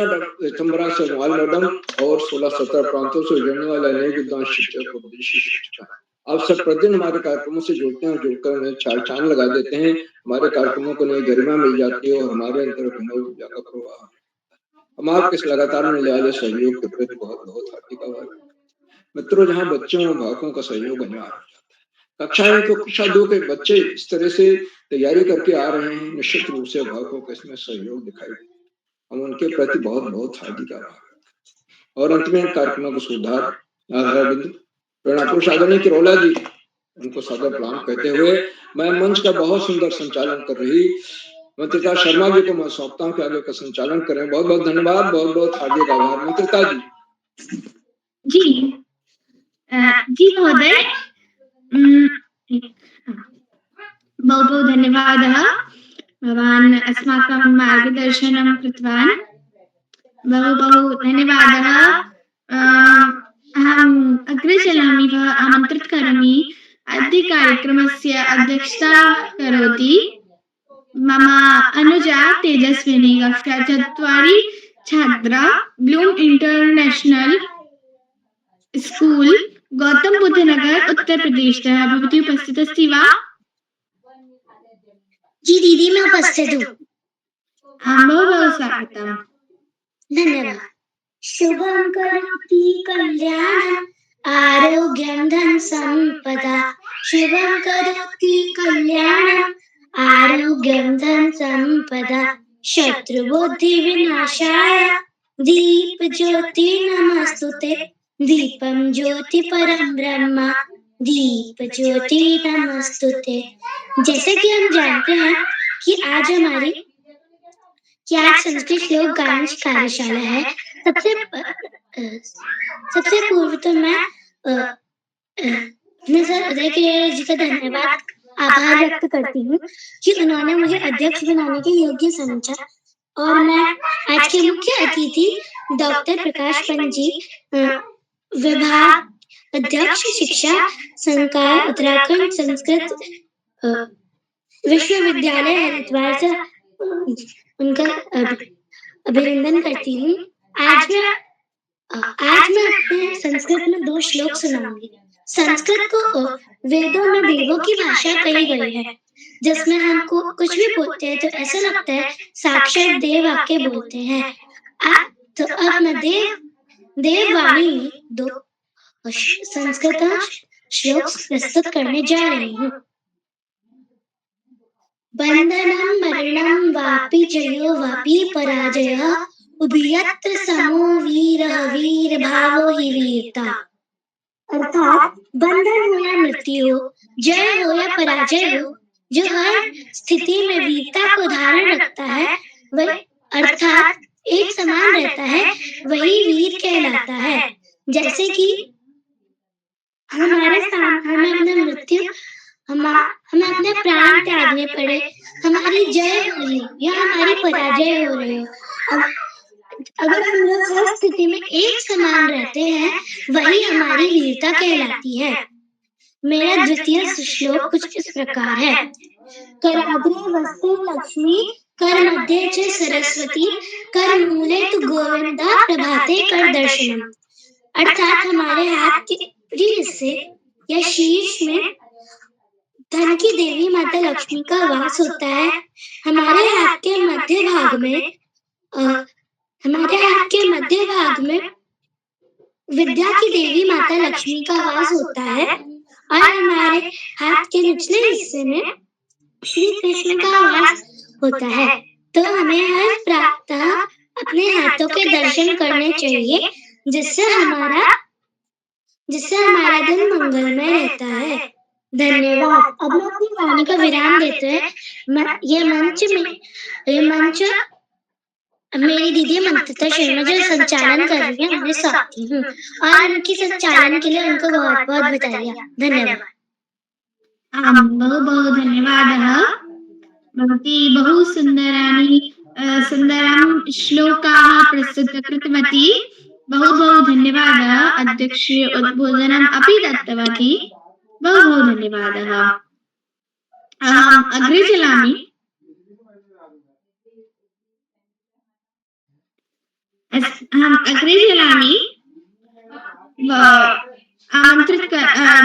डॉक्टर चंबरा सोनवाल मैडम और 16-17 प्रांतों से जुड़ने वाले अनेक विद्वान शिक्षक और विदेशी शिक्षक आप सब प्रतिदिन हमारे कार्यक्रमों से जुड़ते हैं और जुड़कर उन्हें चार चांद लगा देते हैं। हमारे कार्यक्रमों को नई गरिमा मिल जाती है और हमारे अंदर अभिनव ऊर्जा का प्रवाह। हम आपके इस लगातार मिलने वाले सहयोग के प्रति बहुत बहुत हार्दिक आभार। मित्रों, जहाँ बच्चों और अभिभावकों का सहयोग अनिवार्य हो जाता है। कक्षा 1 और कक्षा 2 के बच्चे इस तरह से तैयारी करके आ रहे हैं, निश्चित रूप से अभिभावकों का इसमें सहयोग दिखाई देता है। हम उनके प्रति बहुत बहुत हार्दिक आभार। और अंत में कार्यक्रमों को सुधार प्रेरणापुरुष आदरणीय किरोला जी, उनको सादर प्रणाम कहते हुए मैं मंच का बहुत सुंदर संचालन कर रही मंत्रिता शर्मा जी को मैं सौंपता हूँ कि आगे का संचालन करें। बहुत बहुत धन्यवाद, बहुत बहुत हार्दिक आभार मंत्रिता जी। जी महोदय, बहुत बहुत धन्यवादः। भवान् अस्माकं मार्गदर्शनं कृतवान्, बहु बहु धन्यवादः। अहम् अग्रे चलामि वा आमन्त्रित करोमि। अद्य कार्यक्रमस्य अध्यक्षता करोति मम अनुजा तेजस्विनी, कक्षा 4 छात्रा, Bloom International School, Gautam Buddh Nagar, Uttar प्रदेशतः। भवती उपस्थित अस्ति वा? जी दीदी, मैं उपस्थित हूँ। बहु बहु स्वागतम्। धन्यवाद। शुभं करोति कल्याणं आरोग्यं धन संपदा, शुभं करोति कल्याणं आरोग्यं धन संपदा, शत्रुबुद्धि विनाशाय दीप ज्योति नमस्तुते, दीपम ज्योति परम ब्रह्म, दीप ज्योति नमस्तुते। जैसे कि हम जानते हैं कि आज हमारी संस्कृत श्लोक गायन कार्यशाला है। सबसे पूर्व तो मैं सर उदय किरण जी का धन्यवाद आभार व्यक्त करती हूँ कि उन्होंने मुझे अध्यक्ष बनाने के योग्य समझा। और मैं आज के मुख्य अतिथि डॉक्टर प्रकाश पंत जी, विभाग अध्यक्ष शिक्षा संकाय उत्तराखंड संस्कृत विश्वविद्यालय हरिद्वार से उनका अभिनंदन करती हूँ। आज मैं अपने संस्कृत में 2 श्लोक सुनाऊंगी। संस्कृत को वेदों में देवों की भाषा कही गई है, जिसमें हमको कुछ भी बोलते हैं तो ऐसा लगता है साक्षात देव आके बोलते हैं। तो अब मैं देववाणी में 2 संस्कृत श्लोक प्रस्तुत करने जा रही हूँ। बंधनं मरणं वापि जयो वापि पराजयः, उभयत्र समो वीरः वीरभावो हि वीरता। अर्थात बंधन हो या मृत्यु हो, जय हो या पराजय हो, जो हर स्थिति में वीरता को धारण रखता है वही, अर्थात एक समान रहता है, वही वीर कहलाता है। जैसे कि हमें अपने प्राण त्याग भागने पड़े, हमारी जय हो रही या हमारी पराजय हो रही हो, अगर हम लोग हर स्थिति में एक समान रहते हैं, वही हमारी वीरता कहलाती है। मेरा द्वितीय श्लोक कुछ इस प्रकार है। कराग्रे वस्ते लक्ष्मी, कर मध्ये च सरस्वती, कर मूले तु गोविंदा, प्रभाते कर दर्शनम। अर्थात हमारे हाथ के ऊपरी हिस्से या शीर्ष में धन की देवी माता लक्ष्मी का वास होता है। हमारे हाथ के मध्य भाग में विद्या की देवी माता लक्ष्मी का वास होता है और हमारे हाथ के निचले हिस्से में श्री कृष्ण का वास होता है। तो हमें हर प्रातः अपने हाथों के दर्शन करने चाहिए, जिससे हमारा दिन मंगलमय रहता है। धन्यवाद। अब मैं अपनी वाणी का विराम देते हैं। ये मंच मेरी दीदी मंत्रिता शर्मा जो संचालन कर रही है, मैं सौंपती हूँ और उनकी संचालन के लिए उनको बहुत बहुत बधाई। धन्यवाद। बहु धन्यवादः। भवती बहु सुन्दरं श्लोकाः प्रस्तुत कृतवती। बहु धन्यवादः। अध्यक्षीय उद्बोधनम् अपि दत्तवती। बहु धन्यवादः। अहम् अग्रे चलामि।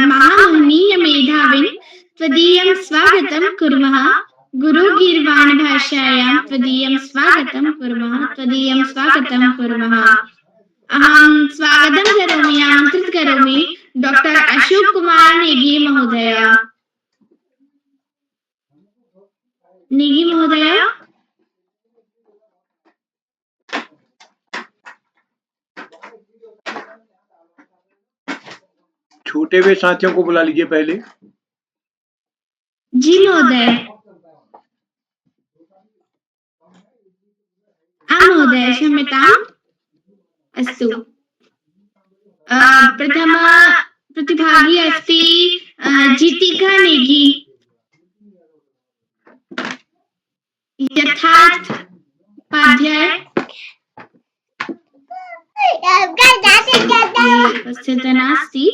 महामहनीय मेधाविन् त्वदीयं स्वागतं कुर्मः। गुरुगीर्वाणभाषायां त्वदीयं स्वागतं कुर्मः। अहं स्वागतं करोमि, आमन्त्रित करोमि डॉक्टर अशोक कुमार नेगी महोदय। छूटे हुए साथियों को बुला लीजिए पहले। जी महोदय। महोदय क्षम्यताम्। अस्तु। प्रथम प्रतिभागी अस्ति जीतिका नेगी। यथार्थ उपाध्याय उपस्थित नास्ति।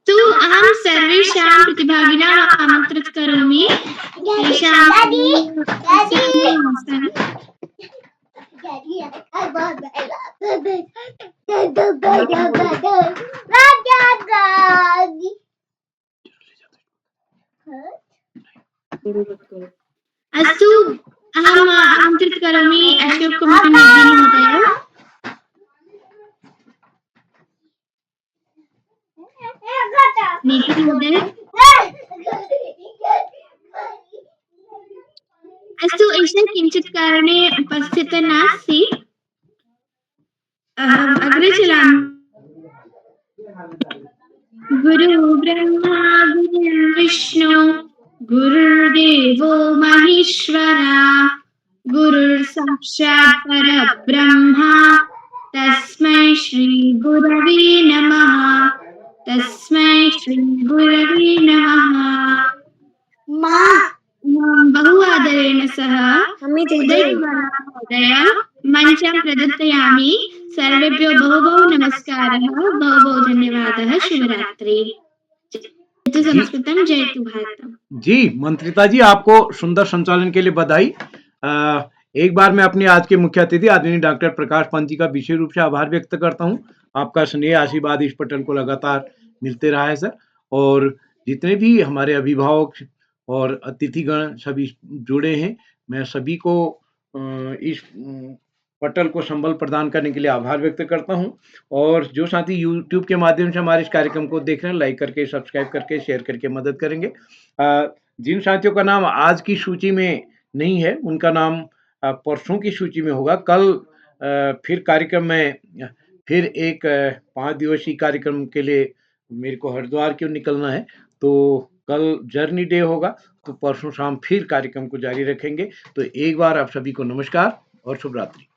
तो अहं सर्वेषां प्रतिभागिनाम् आमन्त्रित करोमि। अस्तु, अहम् आमन्त्रित करोमि अशोक कुमार नेगी महोदय। अस्तु, एषः किञ्चित् कारणे उपस्थितः नास्ति। अहम् अग्रे चलामि। गुरु ब्रह्मा गुरुर्विष्णु गुरुर्देवो महेश्वरा, गुरुर्साक्षात् परब्रह्मा, तस्मै श्री गुरवे नमः। बहु आदरेण सह महोदय मंचं प्रदत्तयामि। सर्वेभ्यो बहु नमस्कारः, बहु धन्यवादः। शिवरात्रि। जयतु संस्कृतं, जयतु भारतम्। जी मंत्रिता जी, आपको सुंदर संचालन के लिए बधाई। एक बार मैं अपने आज के मुख्य अतिथि आदरणीय डॉक्टर प्रकाश पंत जी का विशेष रूप से आभार व्यक्त करता हूं। आपका स्नेह आशीर्वाद इस पटल को लगातार मिलते रहा है सर। और जितने भी हमारे अभिभावक और अतिथिगण सभी जुड़े हैं, मैं सभी को इस पटल को संबल प्रदान करने के लिए आभार व्यक्त करता हूं। और जो साथी YouTube के माध्यम से हमारे इस कार्यक्रम को देख रहे हैं, लाइक करके, सब्सक्राइब करके, शेयर करके मदद करेंगे। जिन साथियों का नाम आज की सूची में नहीं है, उनका नाम परसों की सूची में होगा। कल फिर कार्यक्रम में फिर एक 5 दिवसीय कार्यक्रम के लिए मेरे को हरिद्वार क्यों निकलना है, तो कल जर्नी डे होगा, तो परसों शाम फिर कार्यक्रम को जारी रखेंगे। तो एक बार आप सभी को नमस्कार और शुभ रात्रि।